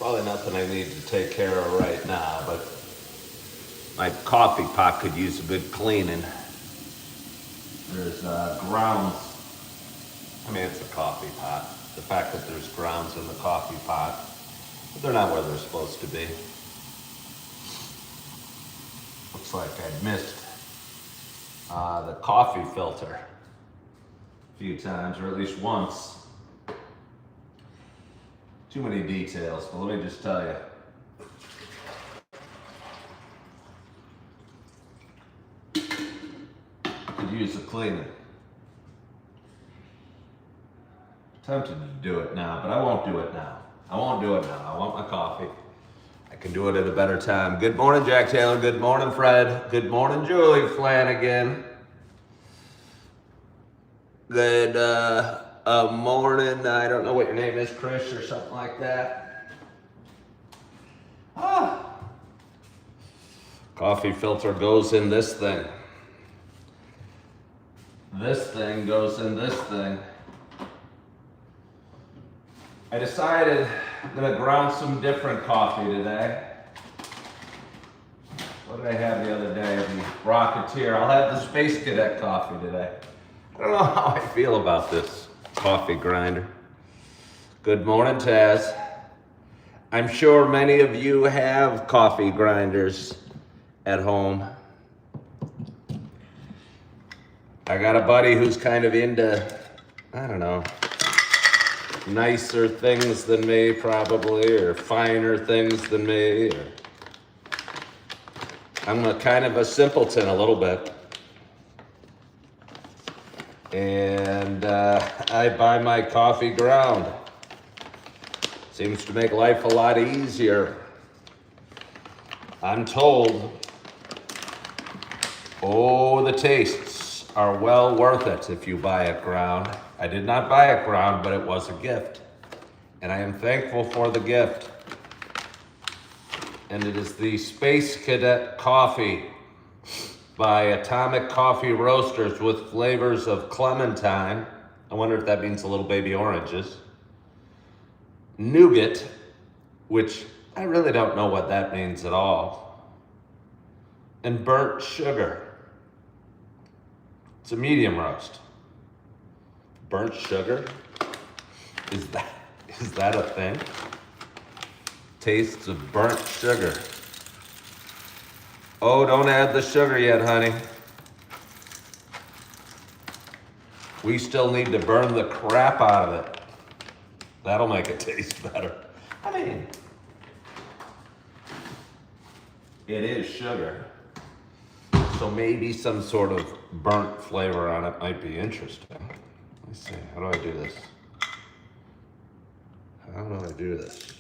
Probably nothing I need to take care of right now, but my coffee pot could use a good cleaning. There's grounds. I mean, it's a coffee pot. The fact that there's grounds in the coffee pot, but they're not where they're supposed to be. Looks like I missed the coffee filter a few times, or at least once. Too many details, but let me just tell you. Could use a cleaning. Tempted to do it now, but I won't do it now. I won't do it now. I want my coffee. I can do it at a better time. Good morning, Jack Taylor. Good morning, Fred. Good morning, Julie Flanagan. Good morning. I don't know what your name is, Chris or something like that. Coffee filter goes in this thing. This thing goes in this thing. I decided I'm gonna ground some different coffee today. What did I have the other day? The Rocketeer. I'll have the Space Cadet coffee today. I don't know how I feel about this coffee grinder. Good morning, Taz. I'm sure many of you have coffee grinders at home. I got a buddy who's kind of into, I don't know, nicer things than me probably, or finer things than me. I'm a kind of a simpleton a little bit. And I buy my coffee ground. Seems to make life a lot easier. I'm told, oh, the tastes are well worth it if you buy it ground. I did not buy it ground, but it was a gift. And I am thankful for the gift. And it is the Space Cadet coffee by Atomic Coffee Roasters with flavors of clementine. I wonder if that means a little baby oranges. Nougat, which I really don't know what that means at all. And burnt sugar. It's a medium roast. Burnt sugar? Is that a thing? Tastes of burnt sugar. Oh, don't add the sugar yet, honey. We still need to burn the crap out of it. That'll make it taste better. I mean, it is sugar. So maybe some sort of burnt flavor on it might be interesting. Let me see, how do I do this? How do I do this?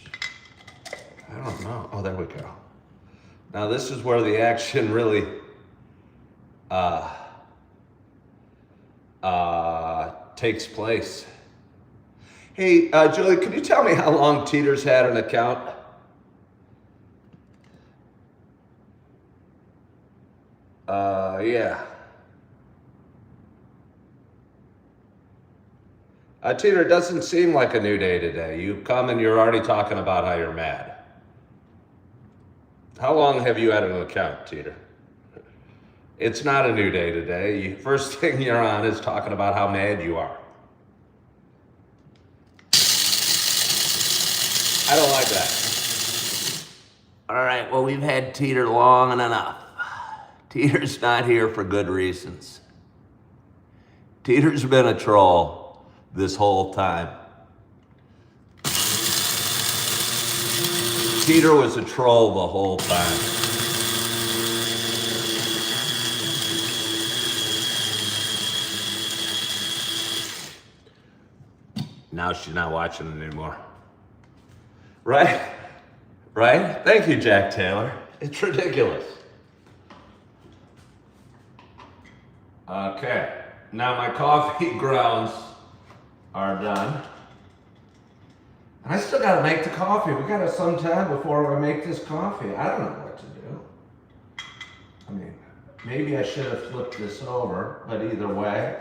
I don't know. Oh, there we go. Now this is where the action really takes place. Hey, Julie, could you tell me how long Teeter's had an account? Yeah. Teeter, it doesn't seem like a new day today. You come and you're already talking about how you're mad. How long have you had an account, Teeter? It's not a new day today. First thing you're on is talking about how mad you are. I don't like that. All right, well, we've had Teeter long enough. Teeter's not here for good reasons. Teeter's been a troll this whole time. Teeter was a troll the whole time. Now she's not watching it anymore. Right? Right? Thank you, Jack Taylor. It's ridiculous. Okay, now my coffee grounds are done. And I still gotta make the coffee. We got some time before I make this coffee. I don't know what to do. I mean, maybe I should have flipped this over, but either way.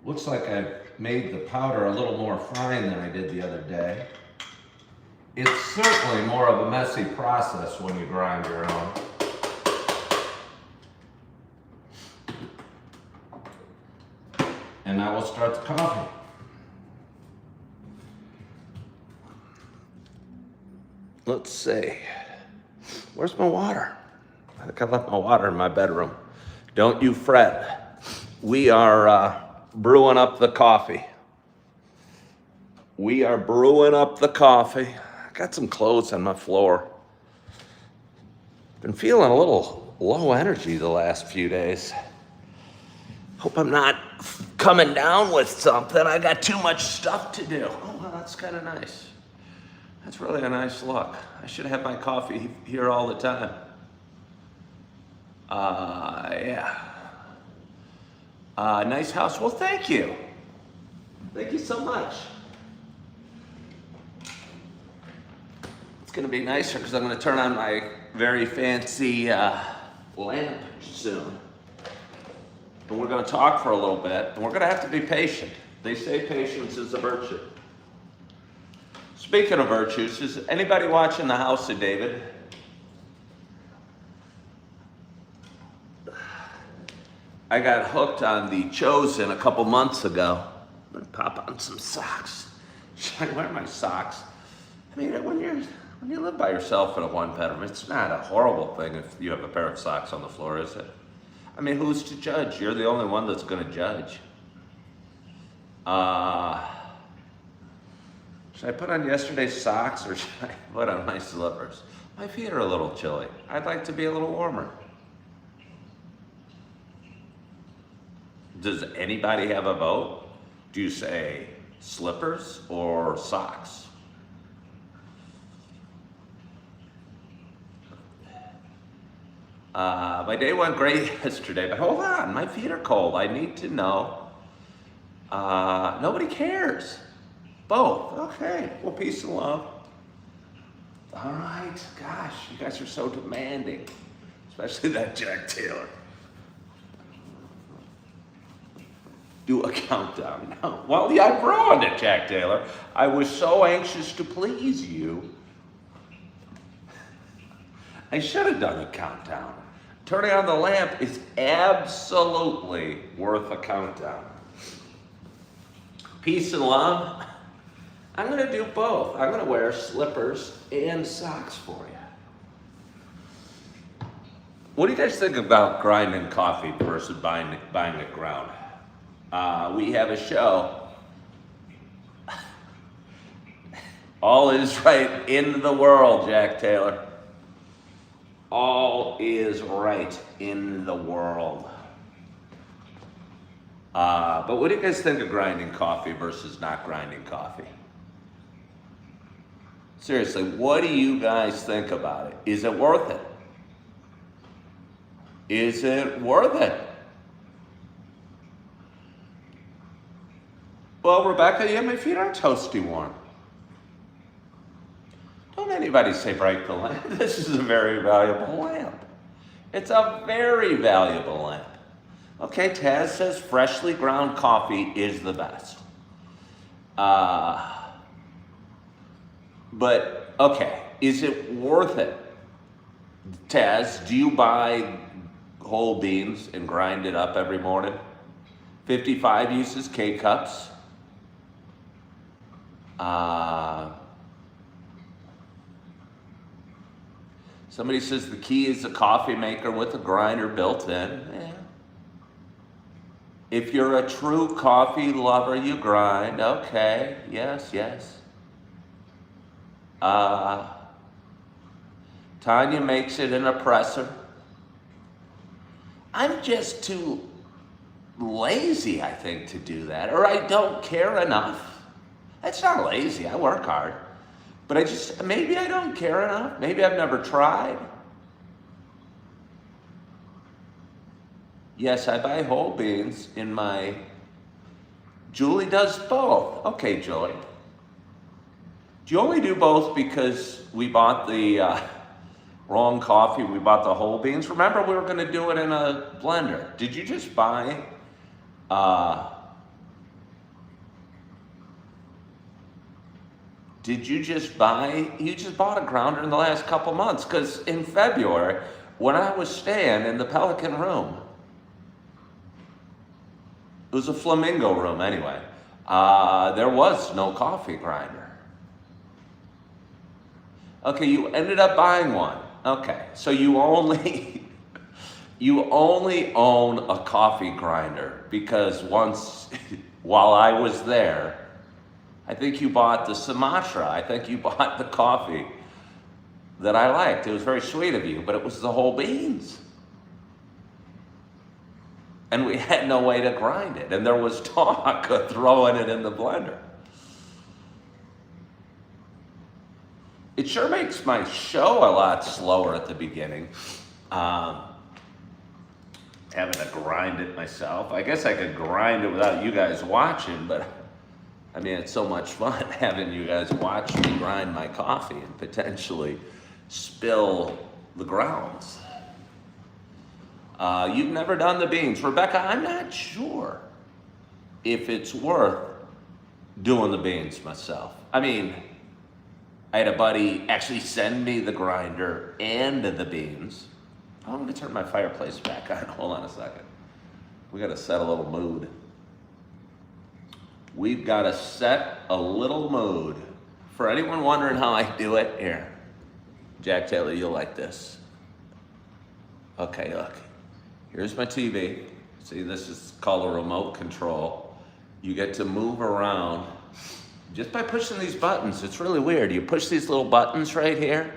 Looks like I've made the powder a little more fine than I did the other day. It's certainly more of a messy process when you grind your own. And now we'll start the coffee. Let's see. Where's my water? I think I left my water in my bedroom. Don't you fret. We are brewing up the coffee. We are brewing up the coffee. I got some clothes on my floor. Been feeling a little low energy the last few days. Hope I'm not coming down with something. I got too much stuff to do. Oh, well, that's kind of nice. That's really a nice look. I should have my coffee here all the time. Yeah. Nice house. Well, thank you. Thank you so much. It's gonna be nicer because I'm gonna turn on my very fancy lamp soon. And we're gonna talk for a little bit, and we're gonna have to be patient. They say patience is a virtue. Speaking of virtues, is anybody watching The House of David? I got hooked on The Chosen a couple months ago. I'm gonna pop on some socks. Should I wear my socks? I mean, when you live by yourself in a one-bedroom, it's not a horrible thing if you have a pair of socks on the floor, is it? I mean, who's to judge? You're the only one that's gonna judge. Should I put on yesterday's socks or should I put on my slippers? My feet are a little chilly. I'd like to be a little warmer. Does anybody have a vote? Do you say slippers or socks? My day went great yesterday, but hold on, my feet are cold. I need to know. Nobody cares. Both. Okay. Well, peace and love. All right. Gosh, you guys are so demanding, especially that Jack Taylor. Do a countdown now. Well, yeah, I ruined it, Jack Taylor. I was so anxious to please you. I should have done a countdown. Turning on the lamp is absolutely worth a countdown. Peace and love. I'm going to do both. I'm going to wear slippers and socks for you. What do you guys think about grinding coffee versus buying it ground? We have a show. All is right in the world, Jack Taylor. All is right in the world. But what do you guys think of grinding coffee versus not grinding coffee? Seriously, what do you guys think about it? Is it worth it? Is it worth it? Well, Rebecca, yeah, my feet are toasty warm. Don't anybody say break the lamp. This is a very valuable lamp. It's a very valuable lamp. Okay, Taz says freshly ground coffee is the best. But, okay, is it worth it? Taz, do you buy whole beans and grind it up every morning? 55 uses K-cups. Somebody says the key is a coffee maker with a grinder built in. Yeah. If you're a true coffee lover, you grind. Okay, yes, yes. Tanya makes it in a presser. I'm just too lazy, I think, to do that, or I don't care enough. It's not lazy, I work hard. But maybe I don't care enough. Maybe I've never tried. Yes, I buy whole beans in my... Julie does both. Okay, Julie. Do you only do both because we bought the wrong coffee, we bought the whole beans? Remember, we were gonna do it in a blender. Did you just buy Did you just bought a grounder in the last couple months? Because in February, when I was staying in the Pelican room, it was a flamingo room anyway, there was no coffee grinder. Okay, you ended up buying one. Okay, so you only you only own a coffee grinder because once, while I was there, I think you bought the Sumatra. I think you bought the coffee that I liked. It was very sweet of you, but it was the whole beans. And we had no way to grind it. And there was talk of throwing it in the blender. It sure makes my show a lot slower at the beginning. Having to grind it myself. I guess I could grind it without you guys watching, but I mean, it's so much fun having you guys watch me grind my coffee and potentially spill the grounds. You've never done the beans. Rebecca, I'm not sure if it's worth doing the beans myself. I mean, I had a buddy actually send me the grinder and the beans. Oh, I'm gonna turn my fireplace back on. Hold on a second. We gotta set a little mood. We've gotta set a little mood. For anyone wondering how I do it, here. Jack Taylor, you'll like this. Okay, look. Here's my TV. See, this is called a remote control. You get to move around just by pushing these buttons. It's really weird. You push these little buttons right here,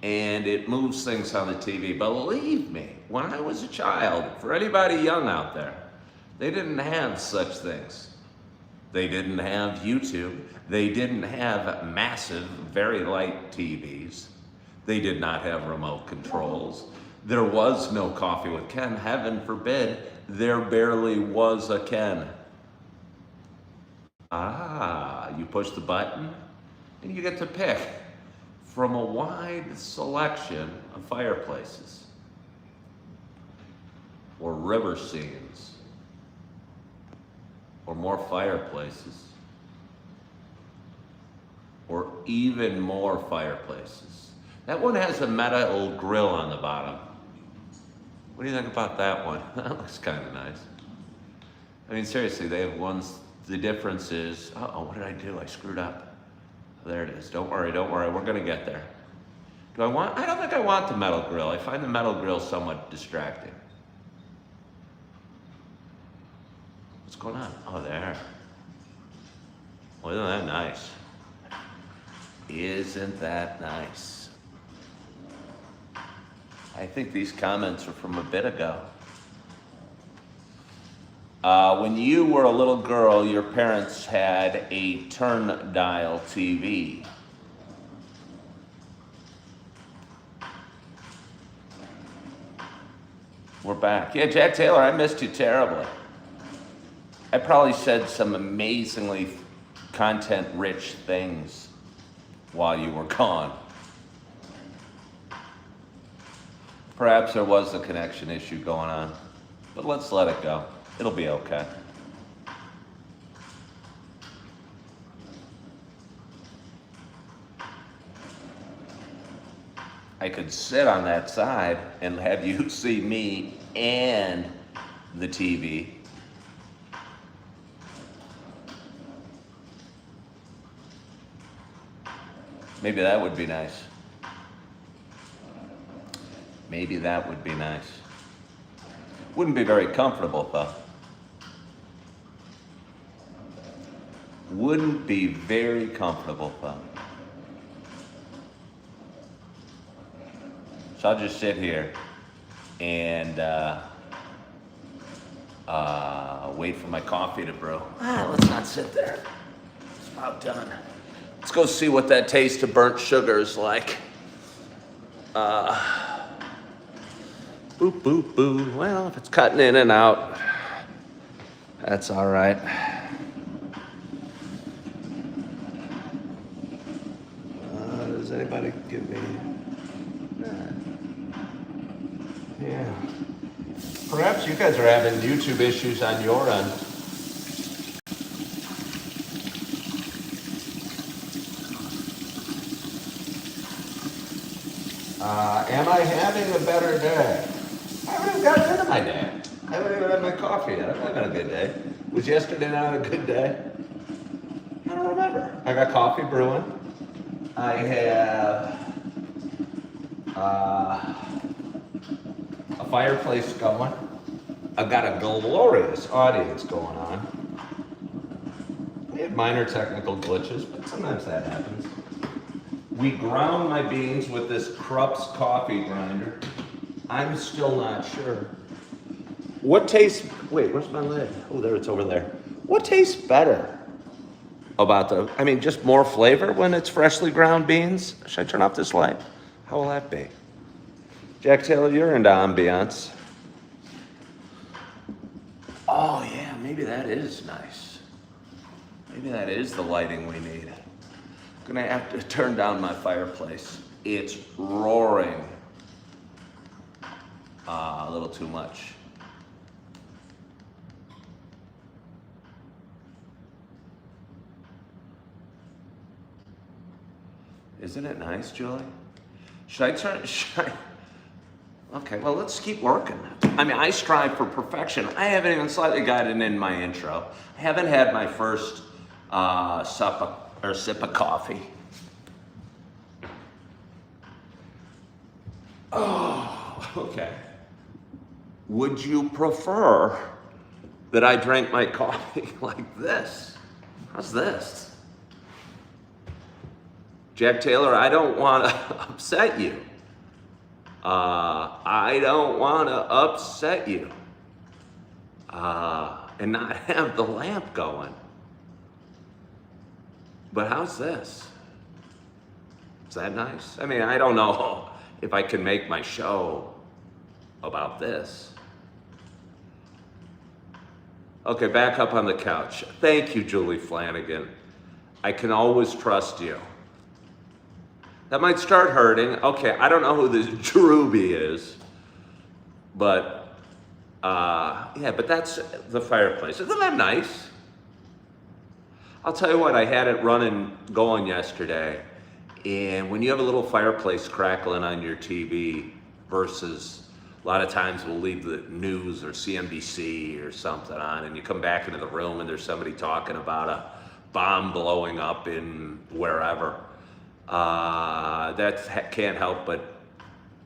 and it moves things on the TV. Believe me, when I was a child, for anybody young out there, they didn't have such things. They didn't have YouTube. They didn't have massive, very light TVs. They did not have remote controls. There was no Coffee with Ken. Heaven forbid, there barely was a Ken. You push the button and you get to pick from a wide selection of fireplaces or river scenes or more fireplaces or even more fireplaces. That one has a metal grill on the bottom. What do you think about that one? That looks kind of nice. I mean, seriously, they have ones, the difference is, what did I do? I screwed up. There it is. Don't worry, we're gonna get there. I don't think I want the metal grill. I find the metal grill somewhat distracting. What's going on? Oh, there. Well, isn't that nice? Isn't that nice? I think these comments are from a bit ago. When you were a little girl, your parents had a turn dial TV. We're back. Yeah, Jack Taylor, I missed you terribly. I probably said some amazingly content-rich things while you were gone. Perhaps there was a connection issue going on, but let's let it go. It'll be okay. I could sit on that side and have you see me and the TV. Maybe that would be nice. Maybe that would be nice. Wouldn't be very comfortable, though. Wouldn't be very comfortable, though. So I'll just sit here and wait for my coffee to brew. Let's not sit there. It's about done. Let's go see what that taste of burnt sugar is like. Boop, boop, boo. Well, if it's cutting in and out, that's all right. Does anybody give me? Yeah. Perhaps you guys are having YouTube issues on your end. Am I having a better day? I haven't even gotten into my day. I haven't even had my coffee yet. I'm having a good day. Was yesterday not a good day? I don't remember. I got coffee brewing. I have a fireplace going. I've got a glorious audience going on. We had minor technical glitches, but sometimes that happens. We ground my beans with this Krupp's coffee grinder. I'm still not sure. What tastes, wait, where's my lid? Oh, there, it's over there. What tastes better about just more flavor when it's freshly ground beans? Should I turn off this light? How will that be? Jack Taylor, you're into ambiance. Oh yeah, maybe that is nice. Maybe that is the lighting we need. I'm gonna have to turn down my fireplace. It's roaring a little too much. Isn't it nice, Julie? Should I? Okay, well, let's keep working. I strive for perfection. I haven't even slightly gotten in my intro. I haven't had my first sip of coffee. Oh, okay. Would you prefer that I drank my coffee like this? How's this? Jack Taylor, I don't want to upset you. I don't want to upset you. And not have the lamp going. But how's this? Is that nice? I don't know if I can make my show about this. Okay, back up on the couch. Thank you, Julie Flanagan. I can always trust you. That might start hurting. Okay, I don't know who this Drewby is, but but that's the fireplace. Isn't that nice? I'll tell you what, I had it going yesterday, and when you have a little fireplace crackling on your TV versus a lot of times we'll leave the news or CNBC or something on, and you come back into the room and there's somebody talking about a bomb blowing up in wherever. That can't help but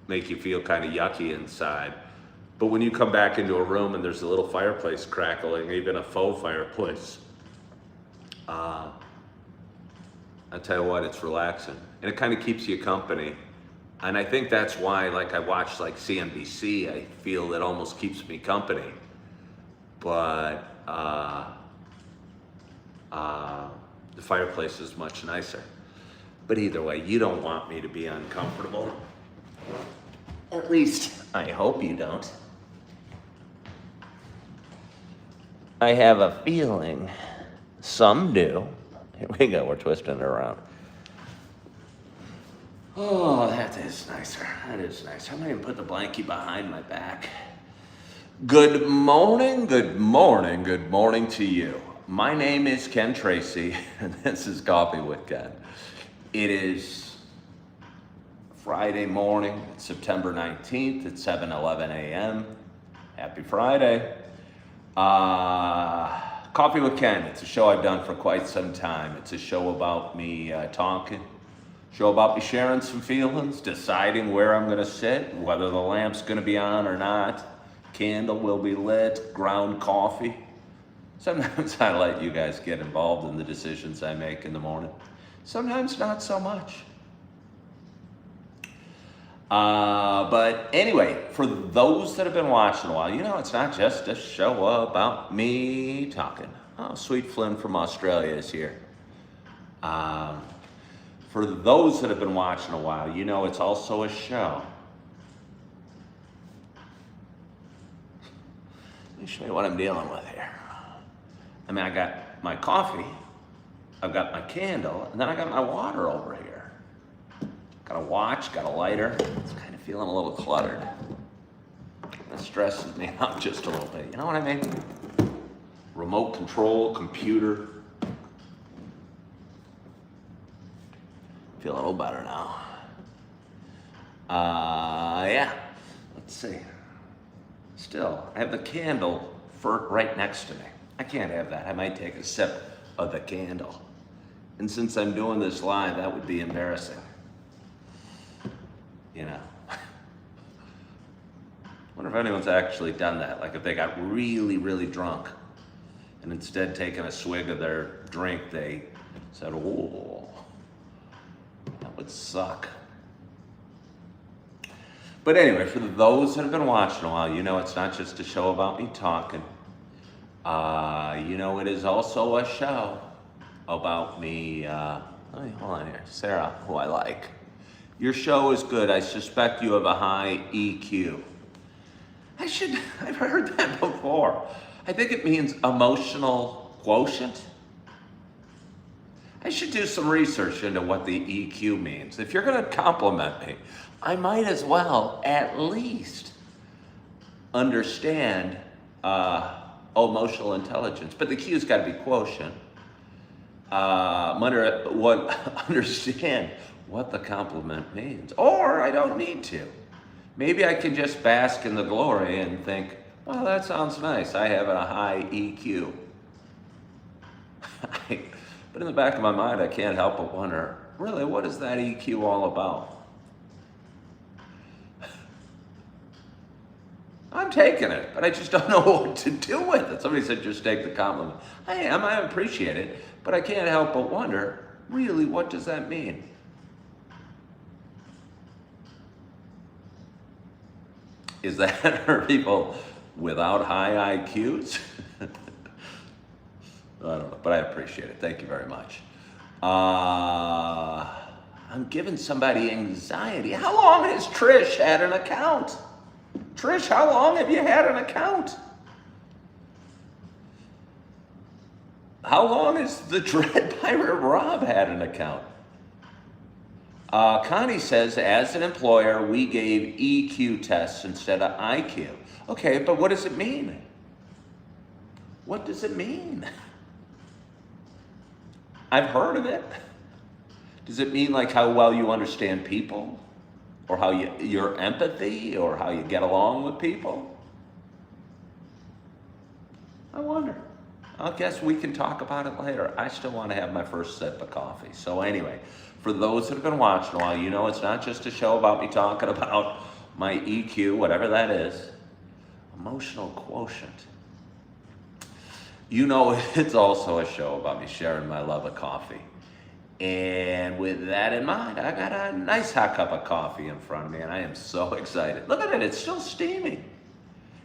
make you feel kind of yucky inside. But when you come back into a room and there's a little fireplace crackling, even a faux fireplace, I tell you what, it's relaxing. And it kind of keeps you company. And I think that's why, I watch CNBC, I feel it almost keeps me company. But the fireplace is much nicer. But either way, you don't want me to be uncomfortable. At least, I hope you don't. I have a feeling some do. Here we go, we're twisting it around. Oh, that is nicer. That is nice. I'm gonna even put the blankie behind my back. Good morning, good morning, good morning to you. My name is Ken Tracy, and this is Coffee with Ken. It is Friday morning, it's September 19th at 7:11 a.m. Happy Friday. Coffee with Ken, it's a show I've done for quite some time. It's a show about me talking, show about me sharing some feelings, deciding where I'm gonna sit, whether the lamp's gonna be on or not, candle will be lit, ground coffee. Sometimes I let you guys get involved in the decisions I make in the morning. Sometimes not so much. But anyway, for those that have been watching a while, it's not just a show about me talking. Oh, Sweet Flynn from Australia is here. For those that have been watching a while, it's also a show. Let me show you what I'm dealing with here. I got my coffee, I've got my candle, and then I got my water over here. Got a watch, got a lighter. It's kind of feeling a little cluttered. That stresses me out just a little bit. You know what I mean? Remote control, computer. Feel a little better now. Yeah. Let's see. Still, I have the candle right next to me. I can't have that. I might take a sip of the candle. And since I'm doing this live, that would be embarrassing. You know. Wonder if anyone's actually done that. Like if they got really, really drunk and instead taking a swig of their drink, they said, "Oh, that would suck." But anyway, for those that have been watching a while, you know it's not just a show about me talking. You know it is also a show about me. Let me hold on here, Sarah, who I like. Your show is good. I suspect you have a high EQ. I've heard that before. I think it means emotional quotient. I should do some research into what the EQ means. If you're going to compliment me, I might as well at least understand emotional intelligence. But the Q's got to be quotient. Understand what the compliment means. Or I don't need to. Maybe I can just bask in the glory and think, well, that sounds nice. I have a high EQ. But in the back of my mind, I can't help but wonder, really, what is that EQ all about? I'm taking it, but I just don't know what to do with it. Somebody said, just take the compliment. I appreciate it, but I can't help but wonder, really, what does that mean? Is that for people without high IQs? I don't know, but I appreciate it. Thank you very much. I'm giving somebody anxiety. How long has Trish had an account? Trish, how long have you had an account? How long has the Dread Pirate Rob had an account? Connie says, as an employer, we gave EQ tests instead of IQ. Okay, but what does it mean? What does it mean? I've heard of it. Does it mean like how well you understand people? Or how your empathy? Or how you get along with people? I wonder. I guess we can talk about it later. I still want to have my first sip of coffee. So anyway, for those that have been watching a while, you know it's not just a show about me talking about my EQ, whatever that is. Emotional quotient. You know it's also a show about me sharing my love of coffee. And with that in mind, I got a nice hot cup of coffee in front of me, and I am so excited. Look at it, it's still steaming.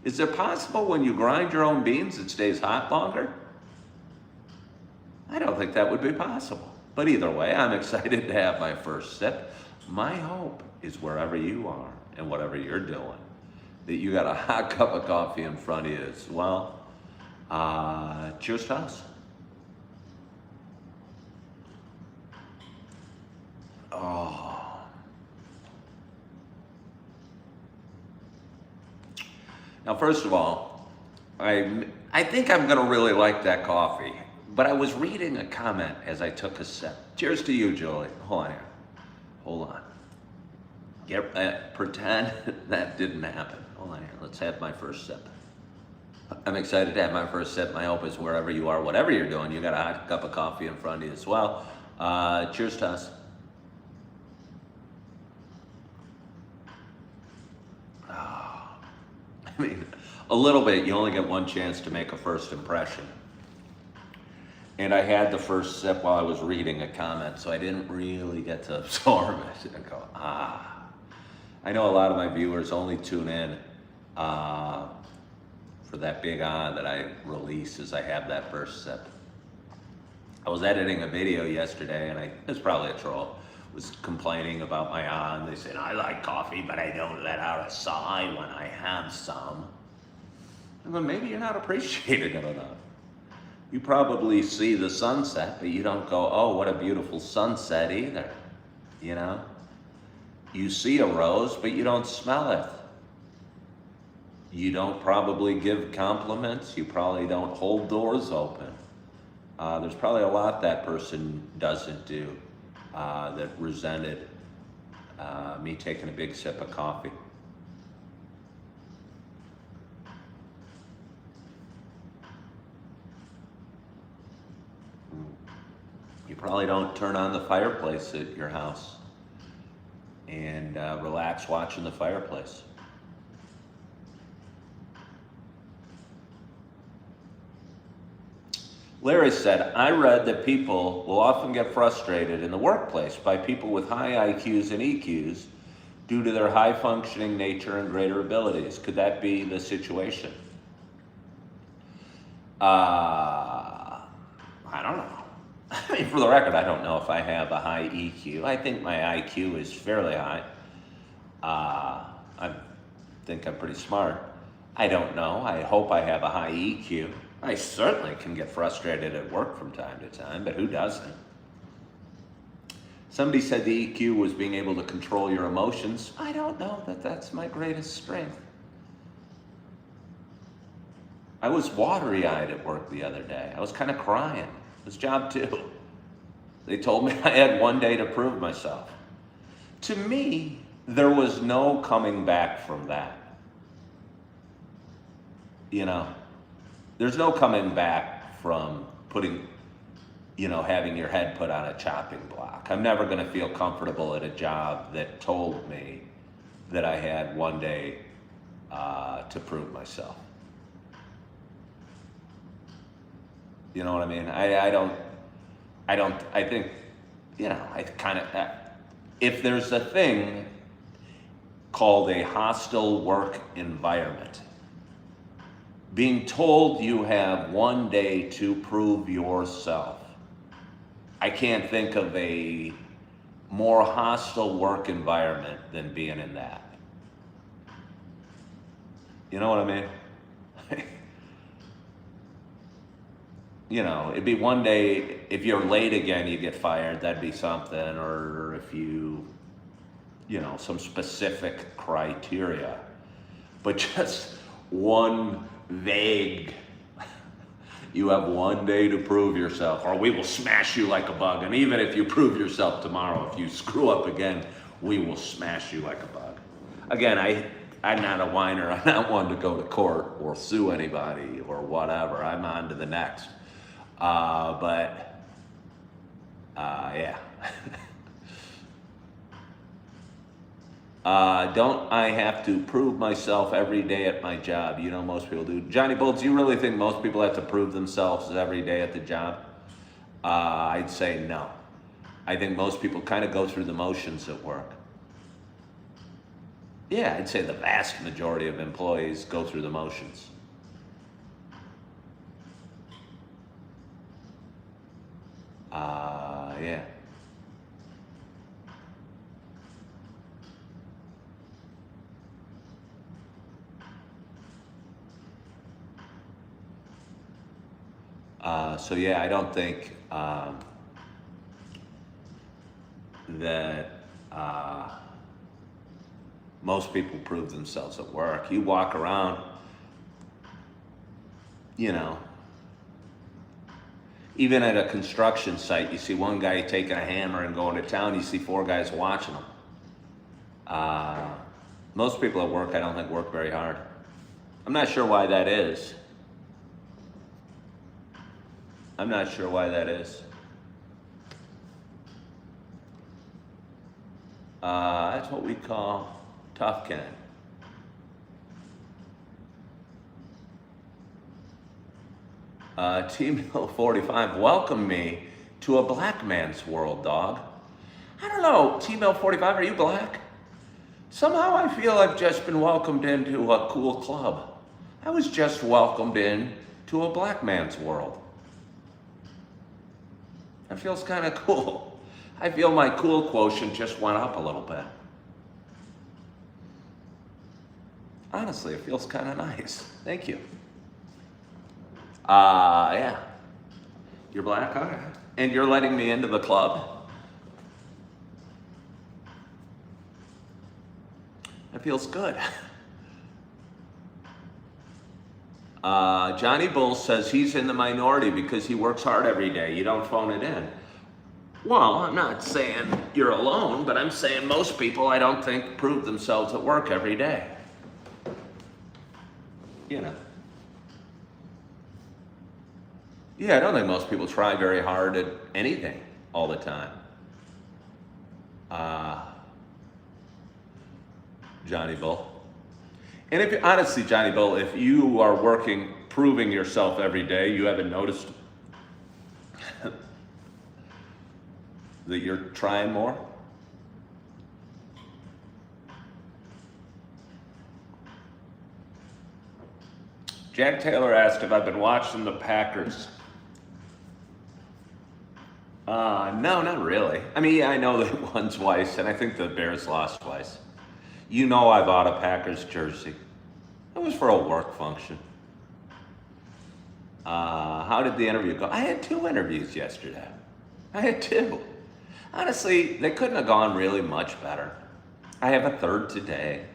Is it possible when you grind your own beans, it stays hot longer? I don't think that would be possible. But either way, I'm excited to have my first sip. My hope is wherever you are and whatever you're doing, that you got a hot cup of coffee in front of you as well. Cheers to us. Oh. Now, first of all, I think I'm going to really like that coffee. But I was reading a comment as I took a sip. Cheers to you, Julie. Hold on here. Hold on. Pretend that didn't happen. Hold on here. Let's have my first sip. I'm excited to have my first sip. My hope is wherever you are, whatever you're doing, you got a hot cup of coffee in front of you as well. Cheers to us. Oh, I mean, a little bit. You only get one chance to make a first impression. And I had the first sip while I was reading a comment, so I didn't really get to absorb it and go, ah. I know a lot of my viewers only tune in for that big on that I release as I have that first sip. I was editing a video yesterday, and it's probably a troll, was complaining about my on. They said, I like coffee, but I don't let out a sigh when I have some. And then maybe you're not appreciating it enough. You probably see the sunset, but you don't go, oh, what a beautiful sunset either, you know? You see a rose, but you don't smell it. You don't probably give compliments. You probably don't hold doors open. There's probably a lot that person doesn't do that resented Me taking a big sip of coffee. You probably don't turn on the fireplace at your house and relax watching the fireplace. Larry said, I read that people will often get frustrated in the workplace by people with high IQs and EQs due to their high functioning nature and greater abilities. Could that be the situation? I don't know. I mean, for the record, I don't know if I have a high EQ. I think my IQ is fairly high. I think I'm pretty smart. I don't know. I hope I have a high EQ. I certainly can get frustrated at work from time to time, but who doesn't? Somebody said the EQ was being able to control your emotions. I don't know that that's my greatest strength. I was watery-eyed at work the other day. I was kind of crying. It was job 2. They told me I had one day to prove myself. To me, there was no coming back from that. You know, there's no coming back from putting, having your head put on a chopping block. I'm never going to feel comfortable at a job that told me that I had one day to prove myself. You know what I mean? I think, I kind of, if there's a thing called a hostile work environment, being told you have one day to prove yourself, I can't think of a more hostile work environment than being in that. You know what I mean? It'd be one day, if you're late again, you get fired, that'd be something, or if you, some specific criteria. But just one vague, you have one day to prove yourself, or we will smash you like a bug. And even if you prove yourself tomorrow, if you screw up again, we will smash you like a bug. Again, I'm not a whiner. I'm not one to go to court or sue anybody or whatever. I'm on to the next. Yeah. Don't I have to prove myself every day at my job? Most people do. Johnny Bull, do you really think most people have to prove themselves every day at the job? I'd say no. I think most people kind of go through the motions at work. Yeah, I'd say the vast majority of employees go through the motions. Yeah. So yeah, I don't think that most people prove themselves at work. You walk around, even at a construction site, you see one guy taking a hammer and going to town, you see 4 guys watching him. Most people at work, I don't think, work very hard. I'm not sure why that is. That's what we call tough, Ken. Team 45, welcome me to a black man's world, dog. I don't know, Team 45, are you black? Somehow I feel I've just been welcomed into a cool club. I was just welcomed in to a black man's world. That feels kind of cool. I feel my cool quotient just went up a little bit. Honestly, it feels kind of nice. Thank you. Yeah. You're black, all right. And you're letting me into the club? That feels good. Johnny Bull says he's in the minority because he works hard every day. You don't phone it in. Well, I'm not saying you're alone, but I'm saying most people, I don't think, prove themselves at work every day. You know. Yeah, I don't think most people try very hard at anything all the time. Johnny Bull. And if honestly, Johnny Bull, if you are working, proving yourself every day, you haven't noticed that you're trying more? Jack Taylor asked if I've been watching the Packers. No, not really. I mean, yeah, I know they won twice, and I think the Bears lost twice. You know I bought a Packers jersey. It was for a work function. How did the interview go? I had 2 interviews yesterday. I had 2. Honestly, they couldn't have gone really much better. I have a 3rd today.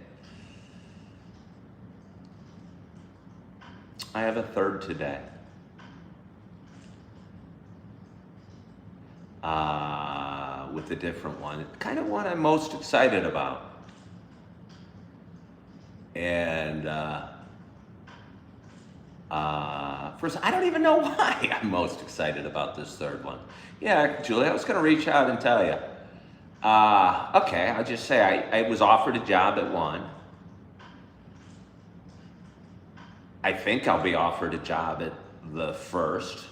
With a different one. Kind of what I'm most excited about. And first, I don't even know why I'm most excited about this 3rd one. Yeah, Julie, I was going to reach out and tell you. Okay, I'll just say I was offered a job at one. I think I'll be offered a job at the 1st.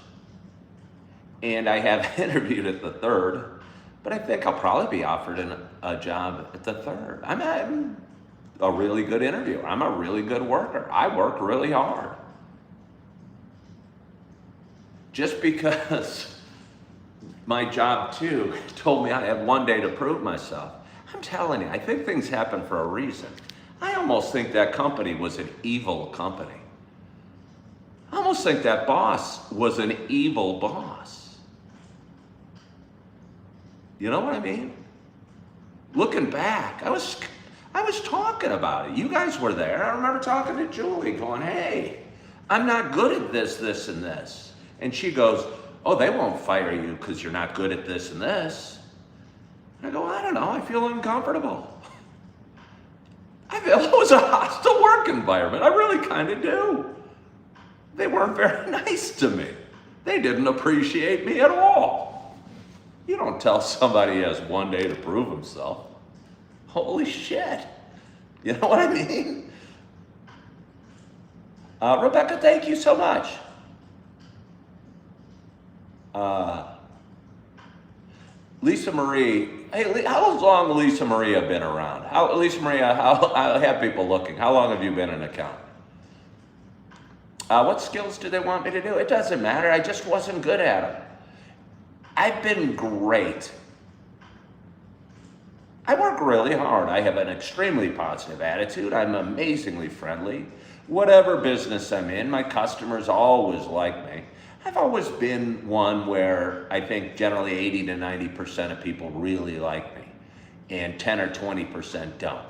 And I have interviewed at the 3rd, but I think I'll probably be offered a job at the 3rd. I'm a really good interviewer. I'm a really good worker. I work really hard. Just because my job 2 told me I had 1 day to prove myself, I'm telling you, I think things happen for a reason. I almost think that company was an evil company. I almost think that boss was an evil boss. You know what I mean? Looking back, I was talking about it. You guys were there. I remember talking to Julie going, hey, I'm not good at this, this, and this. And she goes, oh, they won't fire you because you're not good at this and this. And I go, I don't know. I feel uncomfortable. I feel it was a hostile work environment. I really kind of do. They weren't very nice to me. They didn't appreciate me at all. You don't tell somebody he has 1 day to prove himself. Holy shit. You know what I mean? Rebecca, thank you so much. Lisa Marie, hey, how long Lisa Maria been around? Lisa Maria, I have people looking. How long have you been an accountant? What skills do they want me to do? It doesn't matter. I just wasn't good at them. I've been great. I work really hard. I have an extremely positive attitude. I'm amazingly friendly. Whatever business I'm in, my customers always like me. I've always been one where I think generally 80 to 90% of people really like me, and 10 or 20% don't.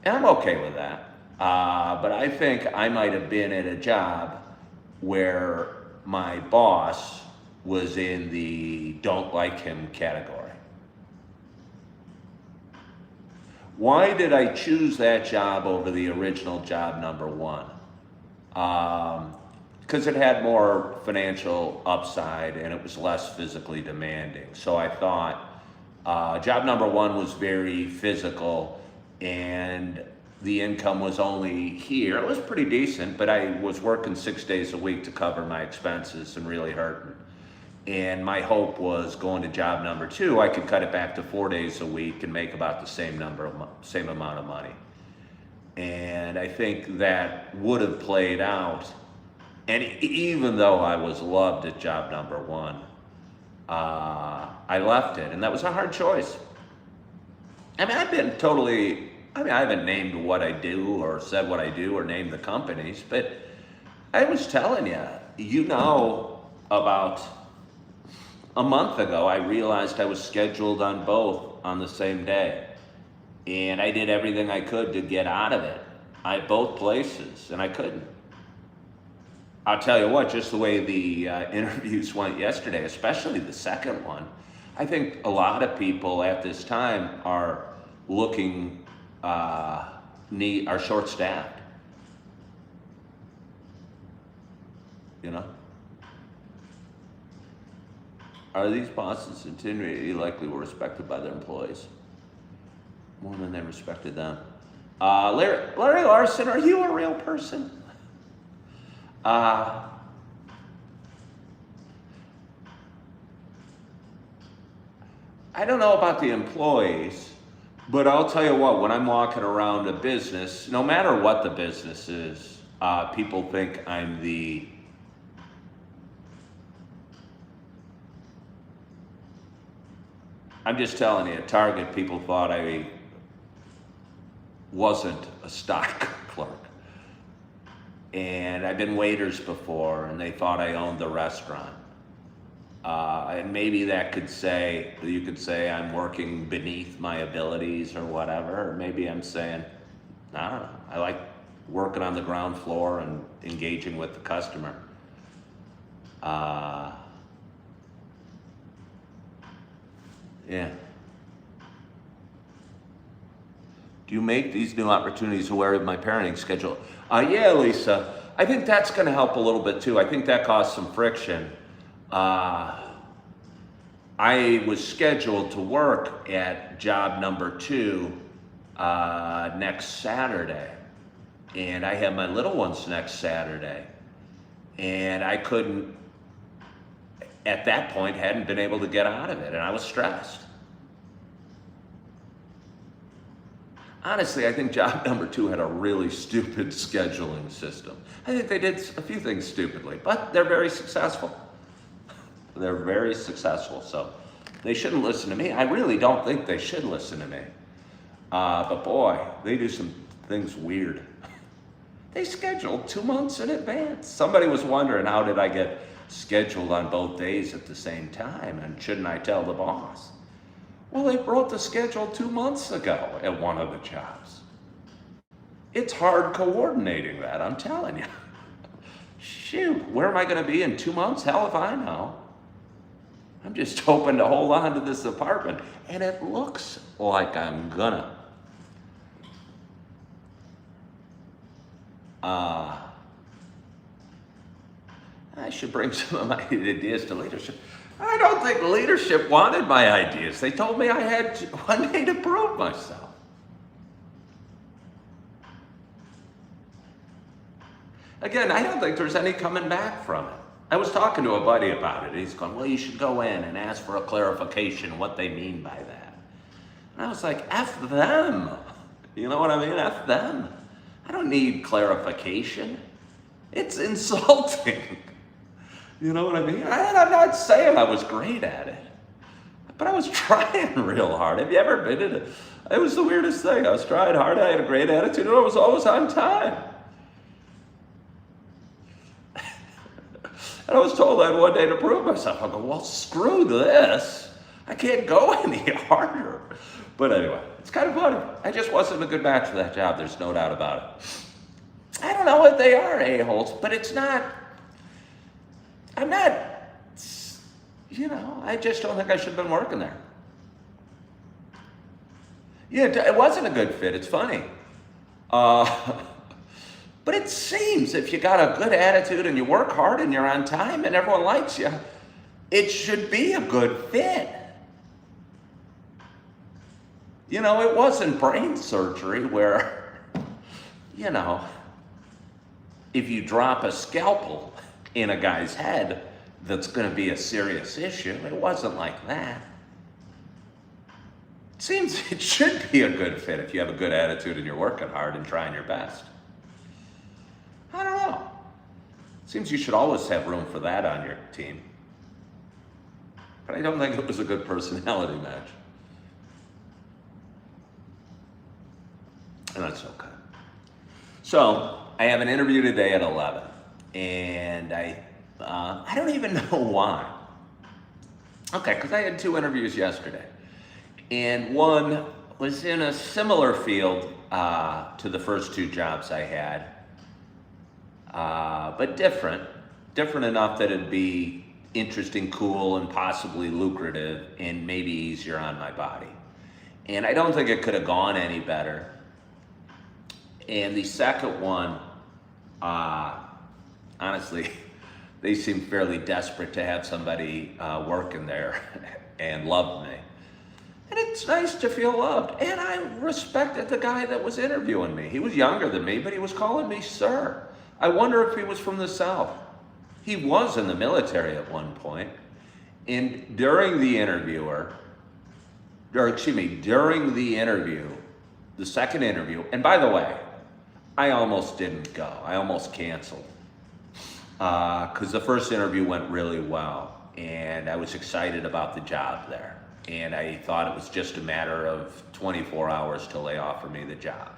And I'm okay with that. But I think I might have been at a job where my boss was in the don't like him category. Why did I choose that job over the original job number 1? Because it had more financial upside and it was less physically demanding. So I thought job number 1 was very physical and the income was only here. It was pretty decent, but I was working 6 days a week to cover my expenses and really hurting. And my hope was going to job number 2, I could cut it back to 4 days a week and make about the same amount of money. And I think that would have played out. And even though I was loved at job number 1, I left it, and that was a hard choice. I mean, I haven't named what I do or said what I do or named the companies, but I was telling you, about a month ago, I realized I was scheduled on both on the same day. And I did everything I could to get out of it. Both places, and I couldn't. I'll tell you what, just the way the interviews went yesterday, especially the second one, I think a lot of people at this time are looking, are short-staffed, you know? Are these bosses intimidating? Likely were respected by their employees more than they respected them. Larry Larson, are you a real person? I don't know about the employees, but I'll tell you what, when I'm walking around a business, no matter what the business is, people think I'm I'm just telling you, at Target, people thought I wasn't a stock clerk. And I've been waiters before, and they thought I owned the restaurant. And maybe that you could say I'm working beneath my abilities or whatever. Or maybe I'm saying, I don't know, I like working on the ground floor and engaging with the customer. Yeah. Do you make these new opportunities aware of my parenting schedule? Yeah, Lisa. I think that's going to help a little bit too. I think that caused some friction. I was scheduled to work at job number 2 next Saturday. And I have my little ones next Saturday. And I couldn't, at that point, hadn't been able to get out of it. And I was stressed. Honestly, I think job number 2 had a really stupid scheduling system. I think they did a few things stupidly, but they're very successful. They're very successful, so they shouldn't listen to me. I really don't think they should listen to me. But boy, they do some things weird. They scheduled 2 months in advance. Somebody was wondering, how did I get scheduled on both days at the same time? And shouldn't I tell the boss? Well, they wrote the schedule 2 months ago at one of the jobs. It's hard coordinating that, I'm telling you. Shoot, where am I going to be in 2 months? Hell if I know. I'm just hoping to hold on to this apartment, and it looks like I'm gonna. I should bring some of my ideas to leadership. I don't think leadership wanted my ideas. They told me I had one day to prove myself. Again, I don't think there's any coming back from it. I was talking to a buddy about it. He's going, well, you should go in and ask for a clarification what they mean by that. And I was like, F them. You know what I mean? F them. I don't need clarification. It's insulting. You know what I mean? And I'm not saying I was great at it, but I was trying real hard. Have you ever been in it? It was the weirdest thing. I was trying hard. I had a great attitude, and I was always on time. And I was told I had one day to prove myself. I go, well, screw this. I can't go any harder. But anyway, it's kind of funny. I just wasn't a good match for that job. There's no doubt about it. I don't know what they are, a-holes, but it's not. I'm not, I just don't think I should have been working there. Yeah, it wasn't a good fit. It's funny. But it seems if you got a good attitude and you work hard and you're on time and everyone likes you, it should be a good fit. It wasn't brain surgery where, if you drop a scalpel in a guy's head, that's going to be a serious issue. It wasn't like that. It seems it should be a good fit if you have a good attitude and you're working hard and trying your best. I don't know. It seems you should always have room for that on your team. But I don't think it was a good personality match. And that's okay. So, I have an interview today at 11. And I don't even know why. Okay, because I had 2 interviews yesterday. And one was in a similar field to the first 2 jobs I had. But different enough that it'd be interesting, cool, and possibly lucrative, and maybe easier on my body. And I don't think it could have gone any better. And the second one, honestly, they seemed fairly desperate to have somebody working there and loved me. And it's nice to feel loved. And I respected the guy that was interviewing me. He was younger than me, but he was calling me sir. I wonder if he was from the South. He was in the military at one point. And during the interview, the second interview, and by the way, I almost didn't go. I almost canceled. Because the first interview went really well. And I was excited about the job there. And I thought it was just a matter of 24 hours till they offered me the job.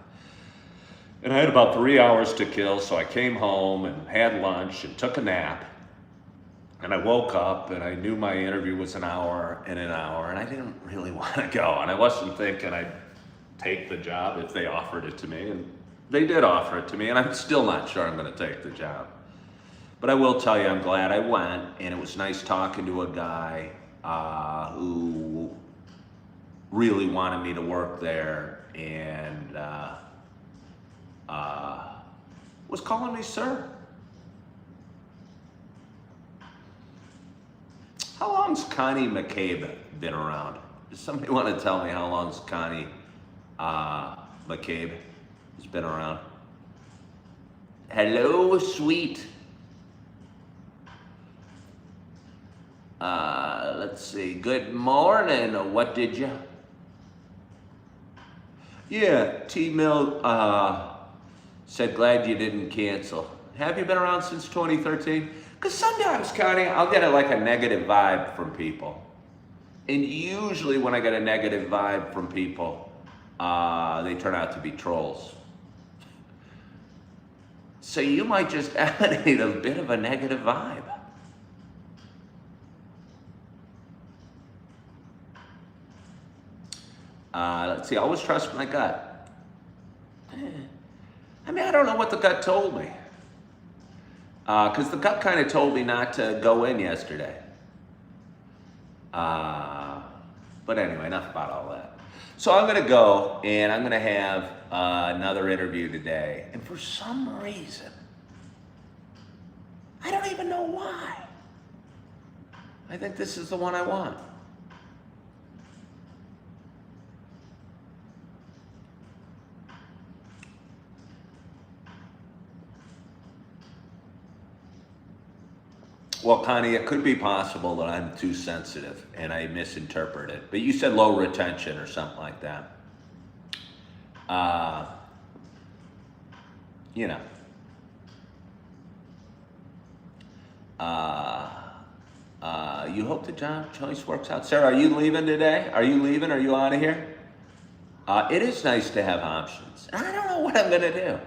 And I had about 3 hours to kill, so I came home and had lunch and took a nap. And I woke up and I knew my interview was an hour, and I didn't really want to go. And I wasn't thinking I'd take the job if they offered it to me. And they did offer it to me, and I'm still not sure I'm going to take the job. But I will tell you, I'm glad I went, and it was nice talking to a guy who really wanted me to work there and was calling me sir. How long's Connie McCabe been around? Does somebody want to tell me how long's Connie McCabe has been around? Hello, sweet. Let's see. Good morning. What did you? Yeah, T-Mill said glad you didn't cancel. Have you been around since 2013? Because sometimes, Connie, I'll get like a negative vibe from people. And usually when I get a negative vibe from people, they turn out to be trolls. So you might just emanate a bit of a negative vibe. Let's see, I always trust my gut. I mean, I don't know what the gut told me. Because the gut kind of told me not to go in yesterday. But anyway, enough about all that. So I'm going to go, and I'm going to have another interview today. And for some reason, I don't even know why, I think this is the one I want. Well, Connie, it could be possible that I'm too sensitive and I misinterpret it. But you said low retention or something like that. You know. You hope the job choice works out. Sarah, are you leaving today? Are you leaving? Are you out of here? It is nice to have options. I don't know what I'm going to do.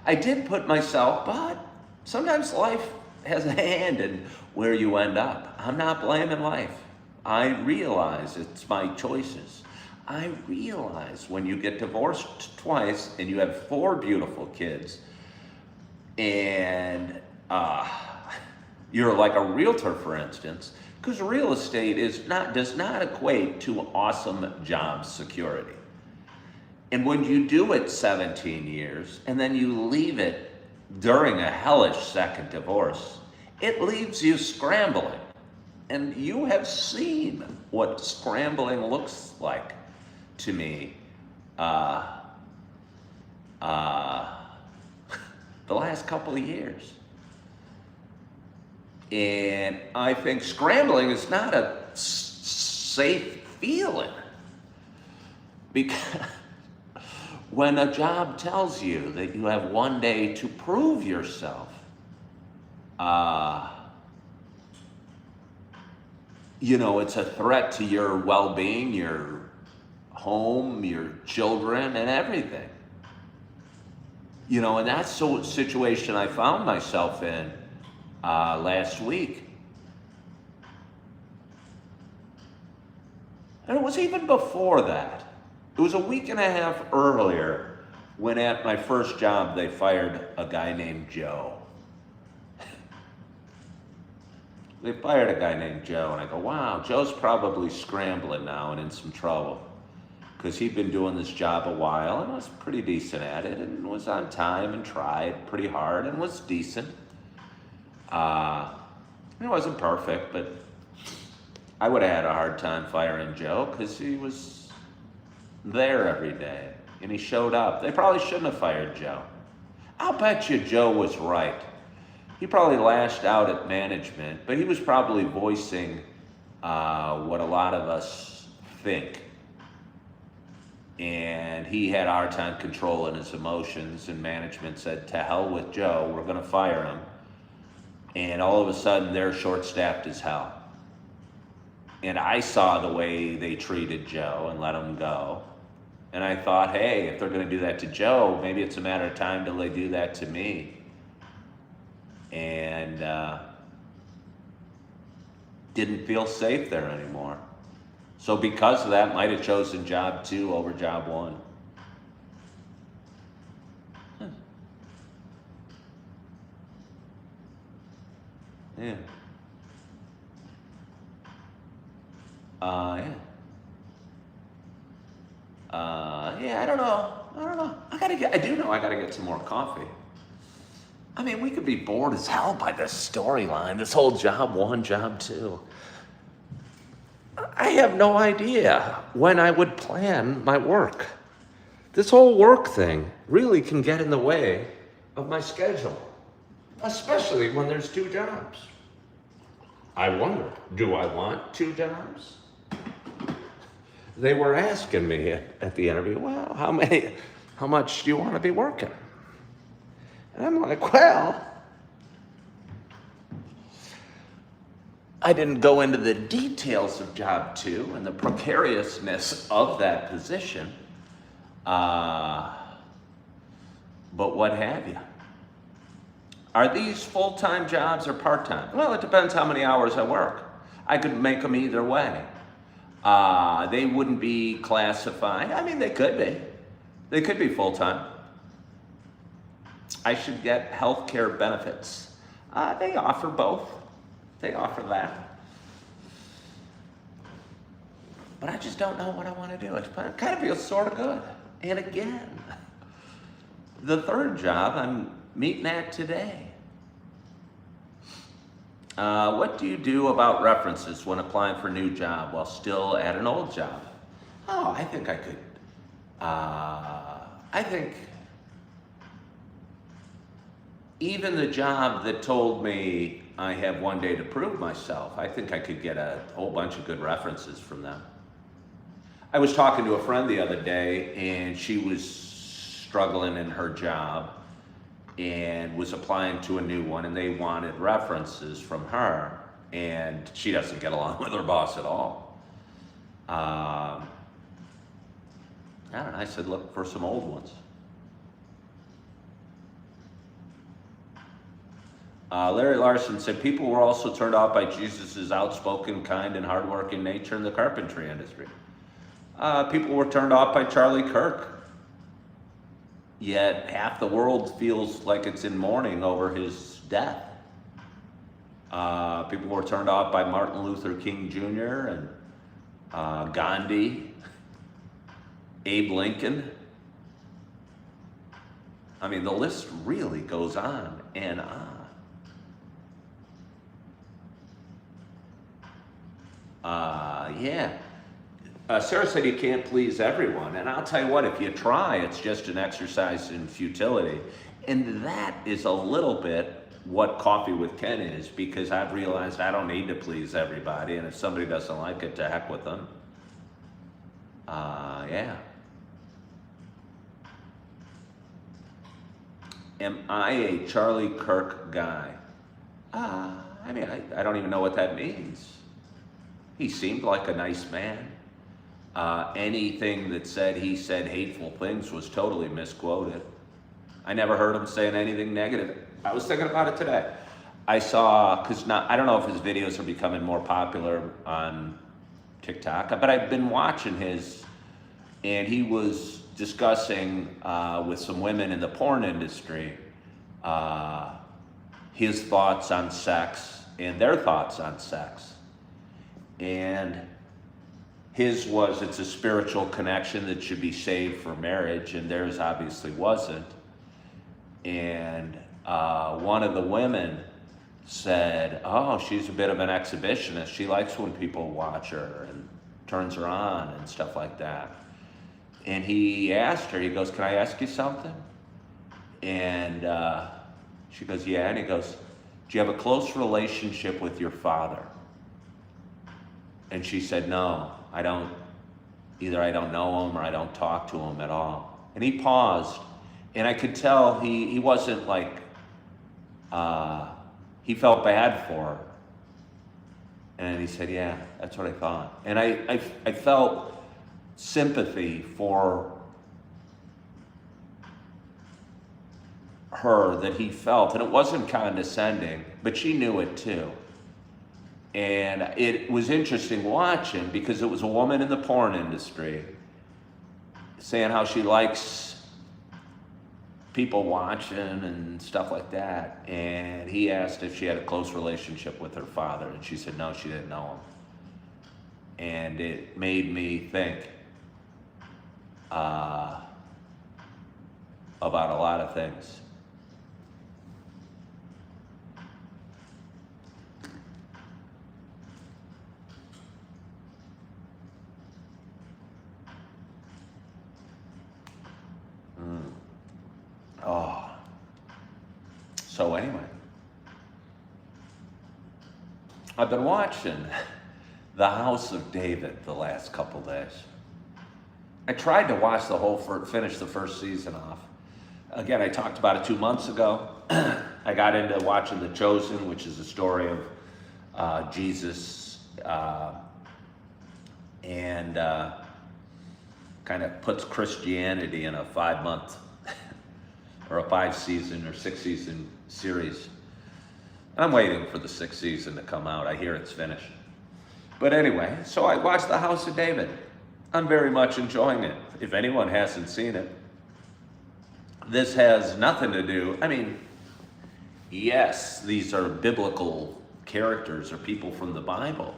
I did put myself, but sometimes life has a hand in where you end up. I'm not blaming life. I realize it's my choices. I realize when you get divorced twice and you have 4 beautiful kids and you're like a realtor, for instance, because real estate does not equate to awesome job security. And when you do it 17 years and then you leave it during a hellish second divorce, it leaves you scrambling. And you have seen what scrambling looks like to me the last couple of years. And I think scrambling is not a safe feeling, because when a job tells you that you have one day to prove yourself, you know, it's a threat to your well-being, your home, your children, and everything. You know, and that's the situation I found myself in last week. And it was even before that. It was a week and a half earlier when at my first job they fired a guy named Joe. they fired a guy named Joe. And I go, wow, Joe's probably scrambling now and in some trouble. Because he'd been doing this job a while and was pretty decent at it and was on time and tried pretty hard and was decent. It wasn't perfect, but I would have had a hard time firing Joe because he was there every day and he showed up. They probably shouldn't have fired Joe. I'll bet you Joe was right. He probably lashed out at management, but he was probably voicing what a lot of us think. And he had a hard time controlling his emotions, and management said, to hell with Joe, we're going to fire him. And all of a sudden, they're short-staffed as hell. And I saw the way they treated Joe and let him go. And I thought, hey, if they're going to do that to Joe, maybe it's a matter of time till they do that to me. And didn't feel safe there anymore. So because of that, might have chosen job 2 over job 1. Yeah. Yeah. Yeah, I don't know. I do know I gotta get some more coffee. I mean, we could be bored as hell by this storyline, this whole job 1, job 2. I have no idea when I would plan my work. This whole work thing really can get in the way of my schedule, especially when there's 2 jobs. I wonder, do I want 2 jobs? They were asking me at the interview, well, how much do you want to be working? And I'm like, well, I didn't go into the details of job 2 and the precariousness of that position, but what have you. Are these full-time jobs or part-time? Well, it depends how many hours I work. I could make them either way. They wouldn't be classified. I mean, they could be. They could be full-time. I should get health care benefits. They offer both. They offer that. But I just don't know what I want to do. It kind of feels sort of good. And again, the 3rd job I'm meeting at today. What do you do about references when applying for a new job while still at an old job? Oh, I think I could. I think even the job that told me I have 1 day to prove myself, I think I could get a whole bunch of good references from them. I was talking to a friend the other day, and she was struggling in her job and was applying to a new one, and they wanted references from her, and she doesn't get along with her boss at all. I don't know, I said, look for some old ones. Larry Larson said, people were also turned off by Jesus' outspoken, kind, and hardworking nature in the carpentry industry. People were turned off by Charlie Kirk. Yet half the world feels like it's in mourning over his death. People were turned off by Martin Luther King Jr. and Gandhi, Abe Lincoln. I mean, the list really goes on and on. Yeah. Sarah said you can't please everyone, and I'll tell you what, if you try, it's just an exercise in futility. And that is a little bit what Coffee with Ken is, because I've realized I don't need to please everybody, and if somebody doesn't like it, to heck with them. Yeah. Am I a Charlie Kirk guy? I mean, I don't even know what that means. He seemed like a nice man. Anything that said he said hateful things was totally misquoted. I never heard him saying anything negative. I was thinking about it today. I saw, I don't know if his videos are becoming more popular on TikTok, but I've been watching his, and he was discussing with some women in the porn industry his thoughts on sex and their thoughts on sex. And his was, it's a spiritual connection that should be saved for marriage, and theirs obviously wasn't. And one of the women said, oh, she's a bit of an exhibitionist. She likes when people watch her and turns her on and stuff like that. And he asked her, he goes, can I ask you something? And she goes, yeah. And he goes, do you have a close relationship with your father? And she said, no, I don't. Either I don't know him or I don't talk to him at all. And he paused, and I could tell he wasn't like, he felt bad for her. And he said, yeah, that's what I thought. And I felt sympathy for her that he felt, and it wasn't condescending, but she knew it too. And it was interesting watching, because it was a woman in the porn industry saying how she likes people watching and stuff like that. And he asked if she had a close relationship with her father, and she said no, she didn't know him. And it made me think about a lot of things. Oh. So anyway, I've been watching The House of David the last couple days. I tried to watch the whole, finish the first season off. Again, I talked about it 2 months ago. I got into watching The Chosen, which is a story of Jesus, and kind of puts Christianity in a 5-month or a 5-season or 6-season series. And I'm waiting for the 6th season to come out. I hear it's finished. But anyway, so I watched The House of David. I'm very much enjoying it. If anyone hasn't seen it, this has nothing to do, I mean, yes, these are biblical characters or people from the Bible,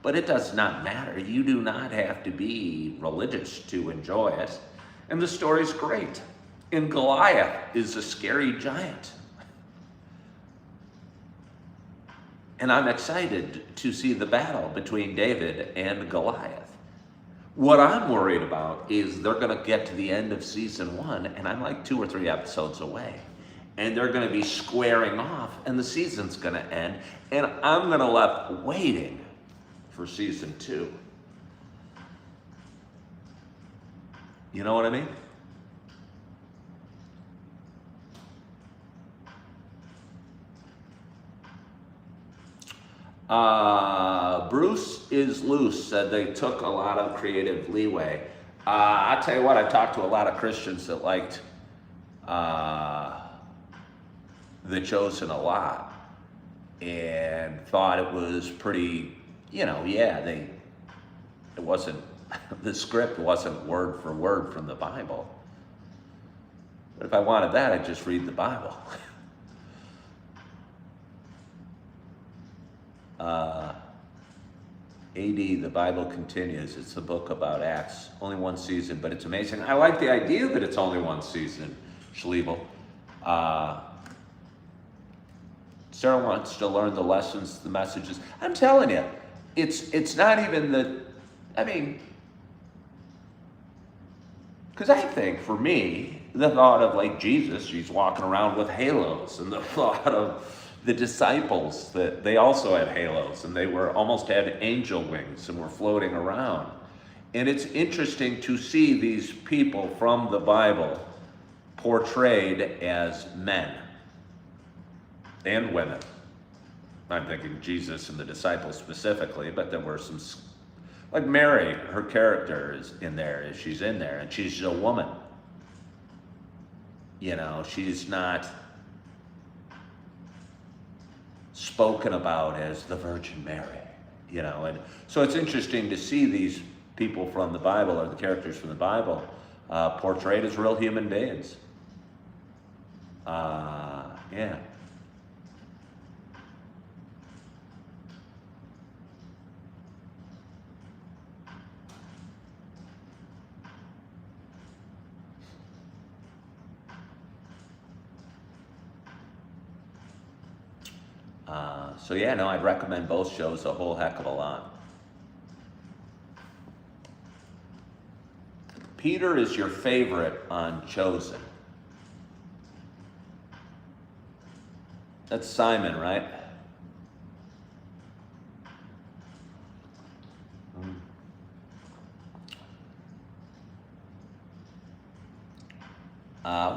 but it does not matter. You do not have to be religious to enjoy it. And the story's great. And Goliath is a scary giant. And I'm excited to see the battle between David and Goliath. What I'm worried about is they're going to get to the end of season 1, and I'm like 2 or 3 episodes away. And they're going to be squaring off, and the season's going to end, and I'm going to left waiting for season 2. You know what I mean? Bruce is Loose said they took a lot of creative leeway. I'll tell you what, I've talked to a lot of Christians that liked The Chosen a lot and thought it was pretty, yeah, it wasn't, the script wasn't word for word from the Bible. But if I wanted that, I'd just read the Bible. AD, the Bible continues. It's a book about Acts. Only 1 season, but it's amazing. I like the idea that it's only 1 season, Schliebel. Sarah wants to learn the lessons, the messages. I'm telling you, it's not even because I think for me, the thought of like Jesus, she's walking around with halos, and the thought of the disciples, that they also had halos, and they almost had angel wings and were floating around. And it's interesting to see these people from the Bible portrayed as men and women. I'm thinking Jesus and the disciples specifically, but there were some, like Mary, her character is in there, she's in there, and she's a woman. She's not spoken about as the Virgin Mary, and so it's interesting to see these people from the Bible, or the characters from the Bible, portrayed as real human beings. Yeah. So yeah, no, I'd recommend both shows a whole heck of a lot. Peter is your favorite on Chosen. That's Simon, right?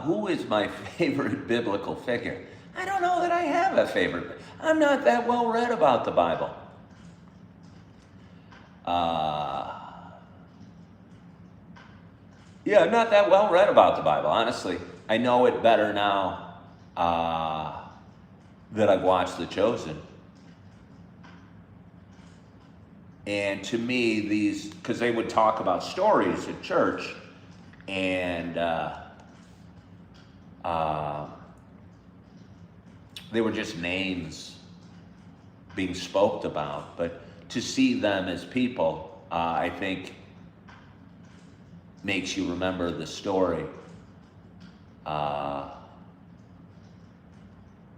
Who is my favorite biblical figure? I don't know that I have a favorite. I'm not that well read about the Bible. Yeah, I'm not that well read about the Bible, honestly. I know it better now that I've watched The Chosen. And to me, these, because they would talk about stories at church, and they were just names being spoke about. But to see them as people, I think makes you remember the story a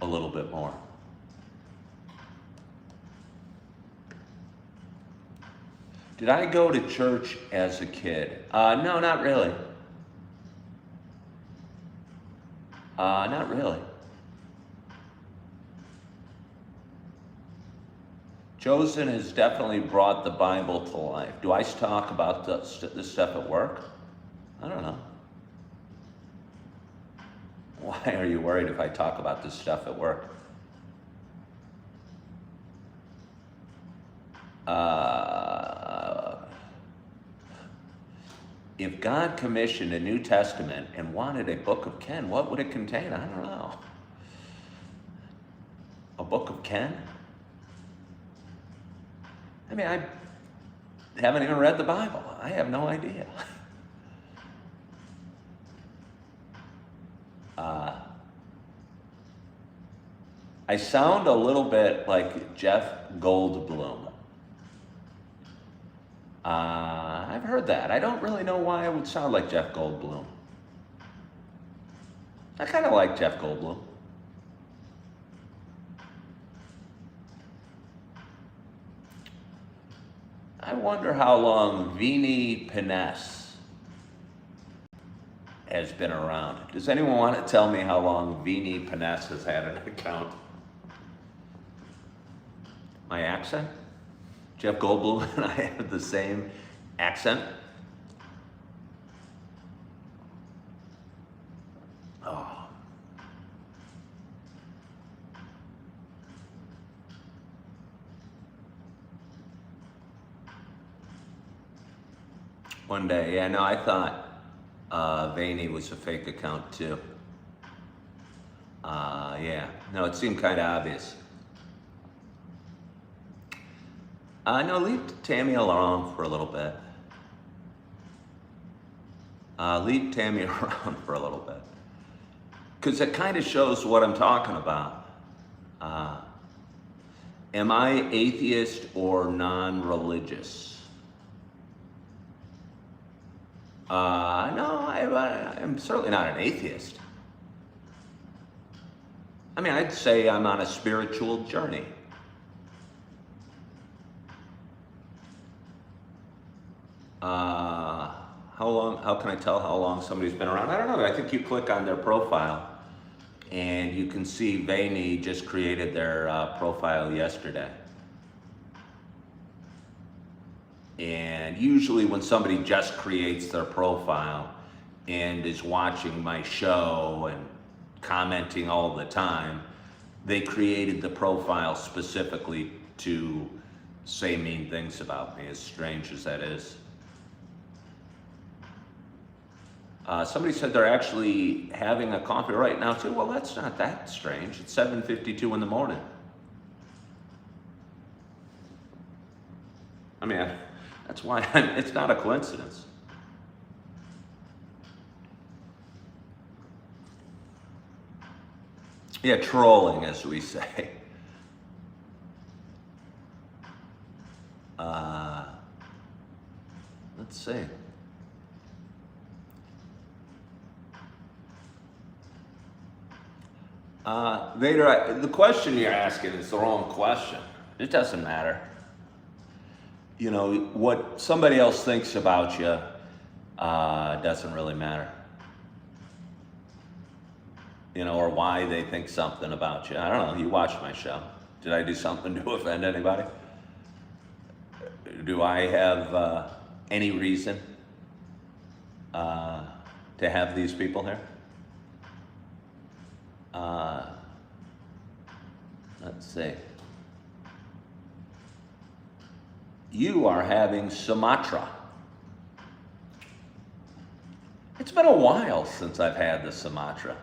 little bit more. Did I go to church as a kid? No, not really. Not really. Chosen has definitely brought the Bible to life. Do I talk about this stuff at work? I don't know. Why are you worried if I talk about this stuff at work? If God commissioned a New Testament and wanted a book of Ken, what would it contain? I don't know. A book of Ken? I mean, I haven't even read the Bible. I have no idea. I sound a little bit like Jeff Goldblum. I've heard that. I don't really know why I would sound like Jeff Goldblum. I kind of like Jeff Goldblum. I wonder how long Vini Piness has been around. Does anyone want to tell me how long Vini Piness has had an account? My accent? Jeff Goldblum and I have the same accent. Oh. One day, yeah, no, I thought Vaney was a fake account too. Yeah, no, it seemed kind of obvious. No, leave Tammy alone for a little bit. Leave Tammy around for a little bit. Because it kind of shows what I'm talking about. Am I atheist or non-religious? No, I'm certainly not an atheist. I mean, I'd say I'm on a spiritual journey. How can I tell how long somebody's been around? I don't know. I think you click on their profile and you can see Vaney just created their profile yesterday. And usually when somebody just creates their profile and is watching my show and commenting all the time, they created the profile specifically to say mean things about me, as strange as that is. Somebody said they're actually having a coffee right now too. Well, that's not that strange. It's 7:52 in the morning. I mean, that's why it's not a coincidence. Yeah, trolling, as we say. Let's see. Vader, the question you're asking is the wrong question. It doesn't matter. You know, what somebody else thinks about you doesn't really matter. You know, or why they think something about you. I don't know, you watched my show. Did I do something to offend anybody? Do I have any reason to have these people here? Let's see. You are having Sumatra. It's been a while since I've had the Sumatra.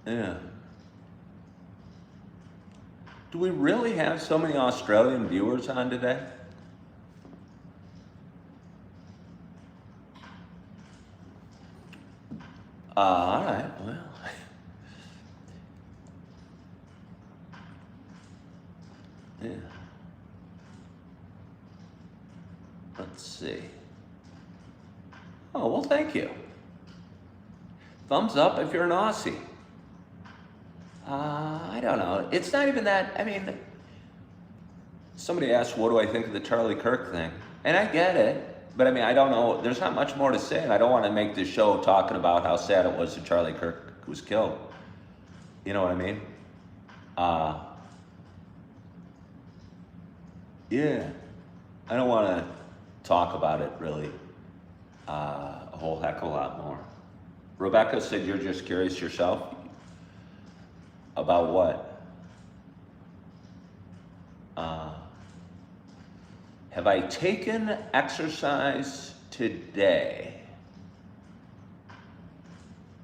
Yeah. Do we really have so many Australian viewers on today? All right, well. Yeah. Let's see. Oh, well, thank you. Thumbs up if you're an Aussie. I don't know. It's not even that. I mean, somebody asked, what do I think of the Charlie Kirk thing? And I get it, but I mean, I don't know. There's not much more to say, and I don't want to make this show talking about how sad it was that Charlie Kirk was killed. You know what I mean? Yeah. I don't want to talk about it really a whole heck of a lot more. Rebecca said you're just curious yourself. About what? Have I taken exercise today?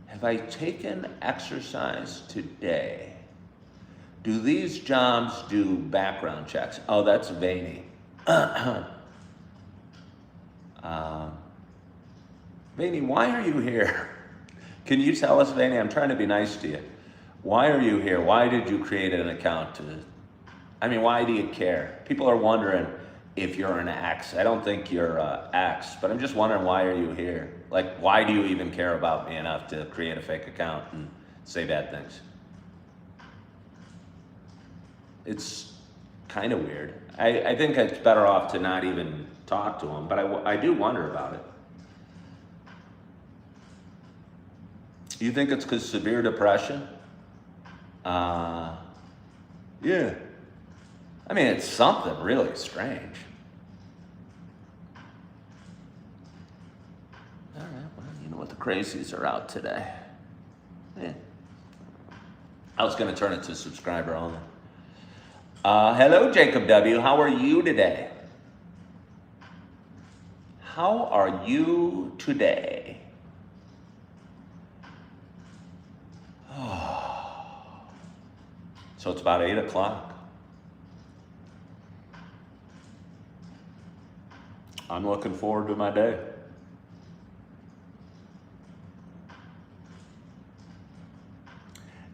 Have I taken exercise today? Do these jobs do background checks? Oh, that's veiny. Veiny, why are you here? Can you tell us, Veiny? I'm trying to be nice to you. Why are you here? Why did you create an account? Why do you care? People are wondering if you're an ex. I don't think you're ex, but I'm just wondering, why are you here? Like, why do you even care about me enough to create a fake account and say bad things? It's kind of weird. I think it's better off to not even talk to them, but I do wonder about it. You think it's because severe depression? Yeah. I mean, it's something really strange. All right, well, you know what, the crazies are out today. Yeah. I was going to turn it to subscriber only. Hello, Jacob W. How are you today? How are you today? So it's about 8 o'clock. I'm looking forward to my day.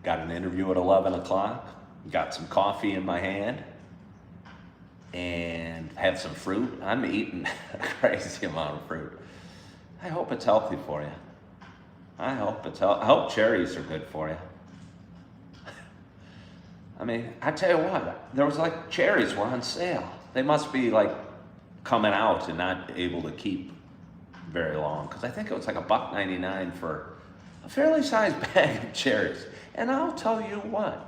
Got an interview at 11 o'clock. Got some coffee in my hand. And had some fruit. I'm eating a crazy amount of fruit. I hope it's healthy for you. I hope cherries are good for you. I mean, I tell you what, there was like cherries were on sale. They must be like coming out and not able to keep very long. Because I think it was like $1.99 for a fairly sized bag of cherries. And I'll tell you what,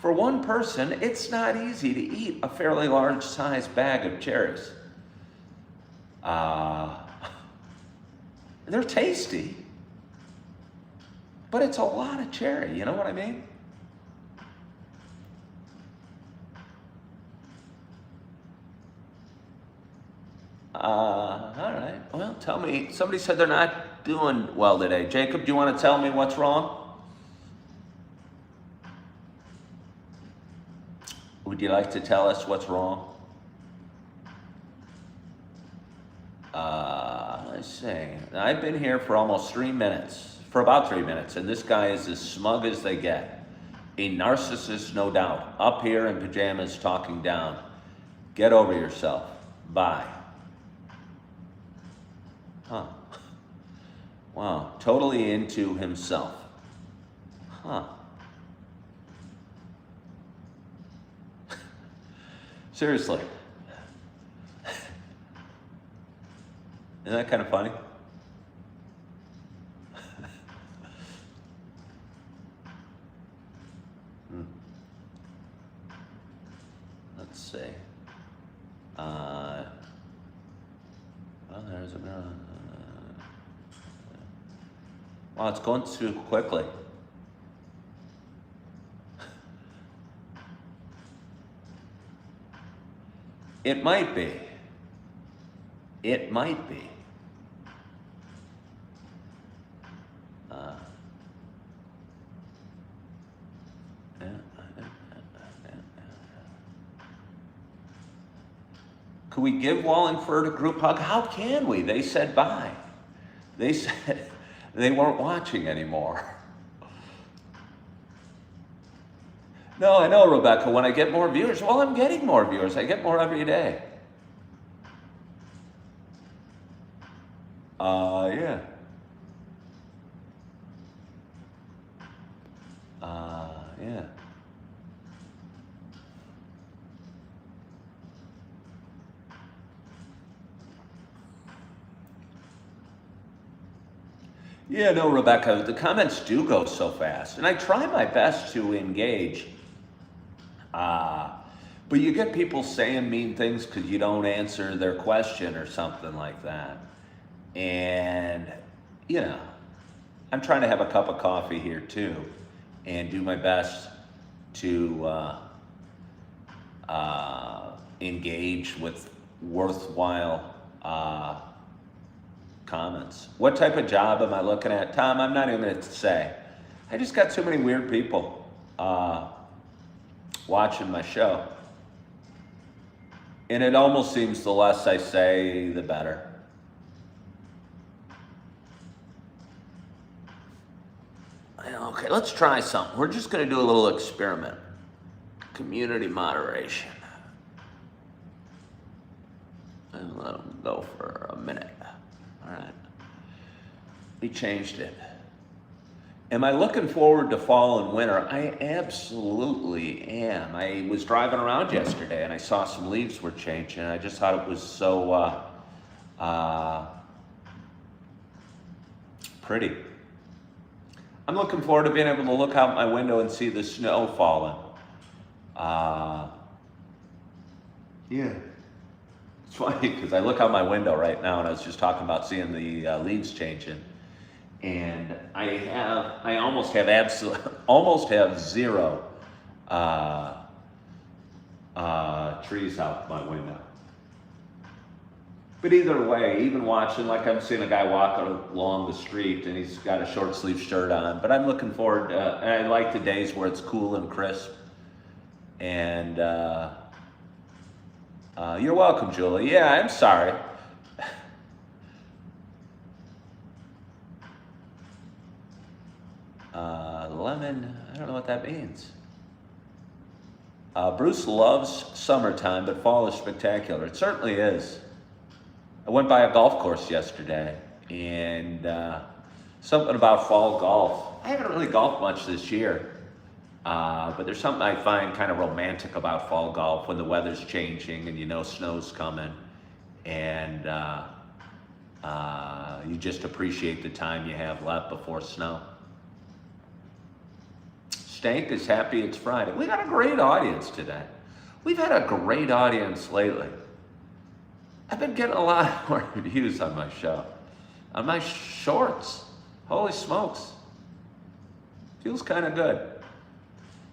for one person, it's not easy to eat a fairly large sized bag of cherries. They're tasty, but it's a lot of cherry, you know what I mean? All right, well, tell me, somebody said they're not doing well today. Jacob, do you want to tell me what's wrong? Would you like to tell us what's wrong? Let's see. I've been here for almost 3 minutes, for about 3 minutes, and this guy is as smug as they get. A narcissist, no doubt. Up here in pajamas talking down. Get over yourself. Bye. Huh. Wow, totally into himself. Huh. Seriously. Isn't that kind of funny? Let's see. Well, there's a. Wow, it's going too quickly. It might be. It might be. Could we give Wallingford a group hug? How can we? They said bye. They said they weren't watching anymore. No, I know, Rebecca, when I get more viewers, well, I'm getting more viewers. I get more every day. Yeah. Yeah. Yeah, no, Rebecca, the comments do go so fast, and I try my best to engage. But you get people saying mean things because you don't answer their question or something like that. And, you know, I'm trying to have a cup of coffee here too and do my best to engage with worthwhile comments. What type of job am I looking at? Tom, I'm not even going to say. I just got too many weird people watching my show. And it almost seems the less I say, the better. Okay, let's try something. We're just going to do a little experiment. Community moderation. And let them go for a minute. All right. We changed it. Am I looking forward to fall and winter? I absolutely am. I was driving around yesterday and I saw some leaves were changing. And I just thought it was so pretty. I'm looking forward to being able to look out my window and see the snow falling. Yeah. It's funny because I look out my window right now and I was just talking about seeing the leaves changing. And I almost have zero trees out my window. But either way, even watching, like I'm seeing a guy walking along the street and he's got a short sleeve shirt on, but I'm looking forward, and I like the days where it's cool and crisp. And you're welcome, Julie. Yeah, I'm sorry. Lemon, I don't know what that means. Bruce loves summertime, but fall is spectacular. It certainly is. I went by a golf course yesterday, and something about fall golf. I haven't really golfed much this year, but there's something I find kind of romantic about fall golf when the weather's changing and you know snow's coming, and you just appreciate the time you have left before snow. Stank is happy it's Friday. We got a great audience today. We've had a great audience lately. I've been getting a lot more views on my show, on my shorts. Holy smokes. Feels kind of good.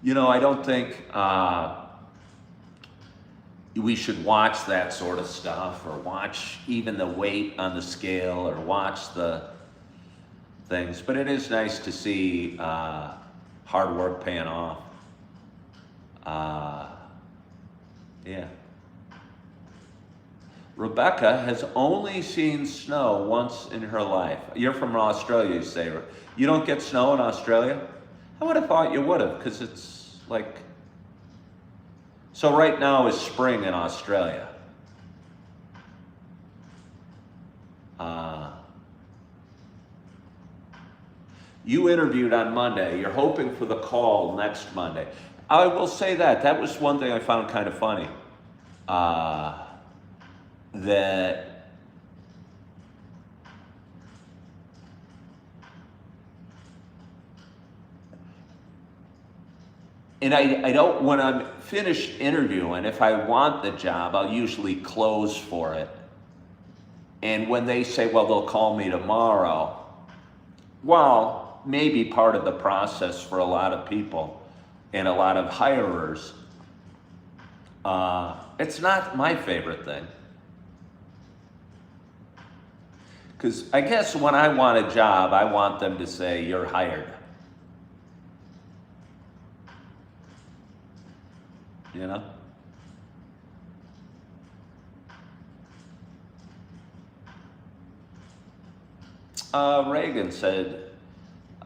You know, I don't think we should watch that sort of stuff or watch even the weight on the scale or watch the things, but it is nice to see hard work paying off. Yeah. Rebecca has only seen snow once in her life. You're from Australia, you say. You don't get snow in Australia? I would have thought you would have, because it's like... So right now is spring in Australia. You interviewed on Monday. You're hoping for the call next Monday. I will say that. That was one thing I found kind of funny. That and I don't, when I'm finished interviewing, if I want the job, I'll usually close for it. And when they say, well, they'll call me tomorrow, well, maybe part of the process for a lot of people and a lot of hirers, it's not my favorite thing. Because I guess when I want a job, I want them to say, you're hired. You know? Reagan said,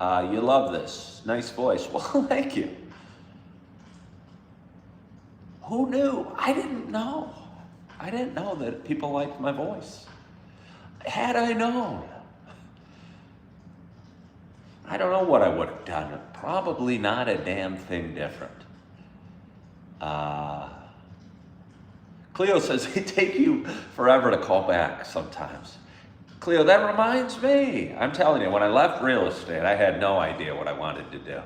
you love this. Nice voice. Well, thank you. Who knew? I didn't know. I didn't know that people liked my voice. Had I known, I don't know what I would have done. Probably not a damn thing different. Cleo says, they take you forever to call back sometimes. Cleo, that reminds me. I'm telling you, when I left real estate, I had no idea what I wanted to do.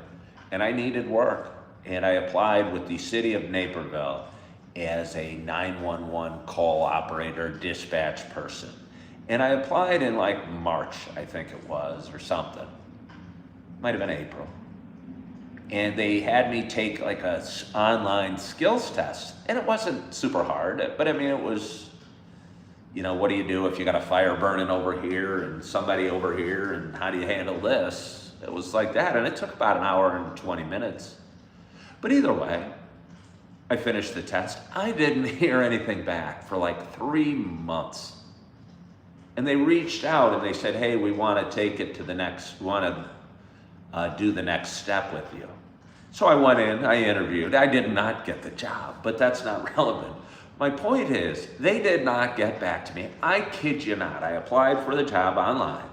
And I needed work. And I applied with the city of Naperville as a 911 call operator, dispatch person. And I applied in like March, I think it was, or something. Might have been April. And they had me take like a online skills test. And it wasn't super hard, but I mean, it was, you know, what do you do if you got a fire burning over here and somebody over here, and how do you handle this? It was like that, and it took about an hour and 20 minutes. But either way, I finished the test. I didn't hear anything back for like 3 months. And they reached out and they said, hey, we want to take it to the next, we want to do the next step with you. So I went in, I interviewed. I did not get the job, but that's not relevant. My point is, they did not get back to me. I kid you not. I applied for the job online.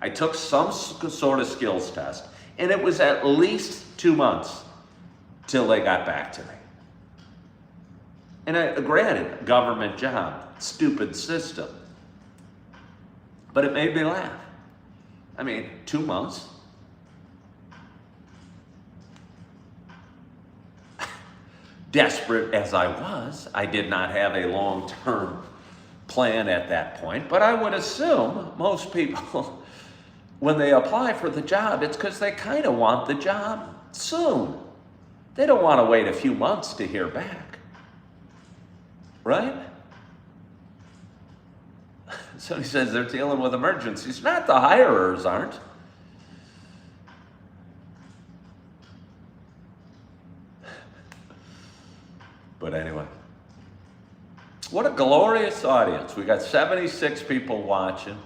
I took some sort of skills test, and it was at least 2 months till they got back to me. And granted, government job, stupid system. But it made me laugh. I mean, 2 months. Desperate as I was, I did not have a long-term plan at that point, but I would assume most people, when they apply for the job, it's because they kind of want the job soon. They don't want to wait a few months to hear back, right? So he says they're dealing with emergencies. Not the hirers aren't. But anyway, what a glorious audience. We got 76 people watching.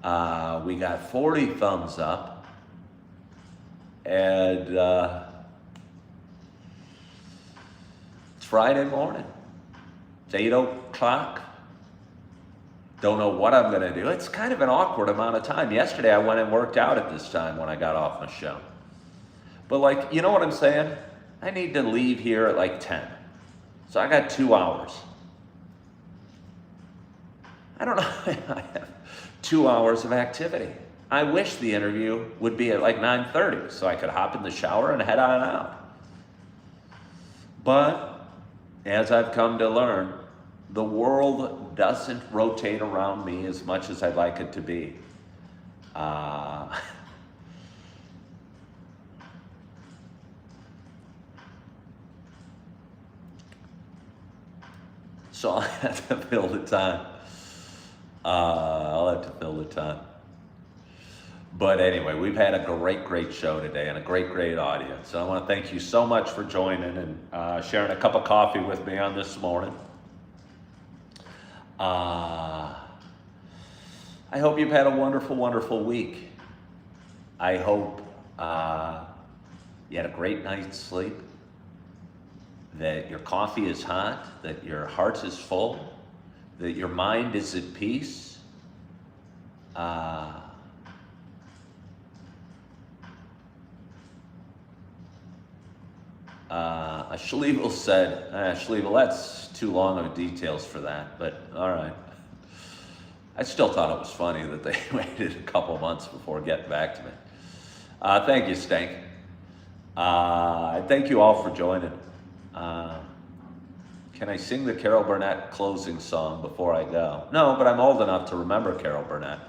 We got 40 thumbs up. And it's Friday morning. It's 8 o'clock. Don't know what I'm going to do. It's kind of an awkward amount of time. Yesterday I went and worked out at this time when I got off my show. But like, you know what I'm saying? I need to leave here at like 10. So I got 2 hours. I don't know, I have 2 hours of activity. I wish the interview would be at like 9:30 so I could hop in the shower and head on out. But as I've come to learn, the world doesn't rotate around me as much as I'd like it to be. So I'll have to fill the time. I'll have to fill the time. But anyway, we've had a great show today and a great audience. So I want to thank you so much for joining and sharing a cup of coffee with me on this morning. I hope you've had a wonderful week. I hope you had a great night's sleep, that your coffee is hot, that your heart is full, that your mind is at peace. Schliebel said, Schliebel, that's too long of details for that, but all right. I still thought it was funny that they waited a couple months before getting back to me. Thank you, Stank. Thank you all for joining. Can I sing the Carol Burnett closing song before I go? No, but I'm old enough to remember Carol Burnett.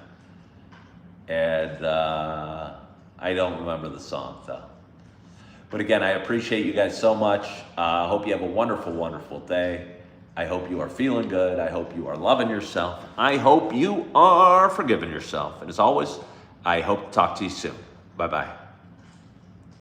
And I don't remember the song, though. But again, I appreciate you guys so much. I hope you have a wonderful, wonderful day. I hope you are feeling good. I hope you are loving yourself. I hope you are forgiving yourself. And as always, I hope to talk to you soon. Bye-bye.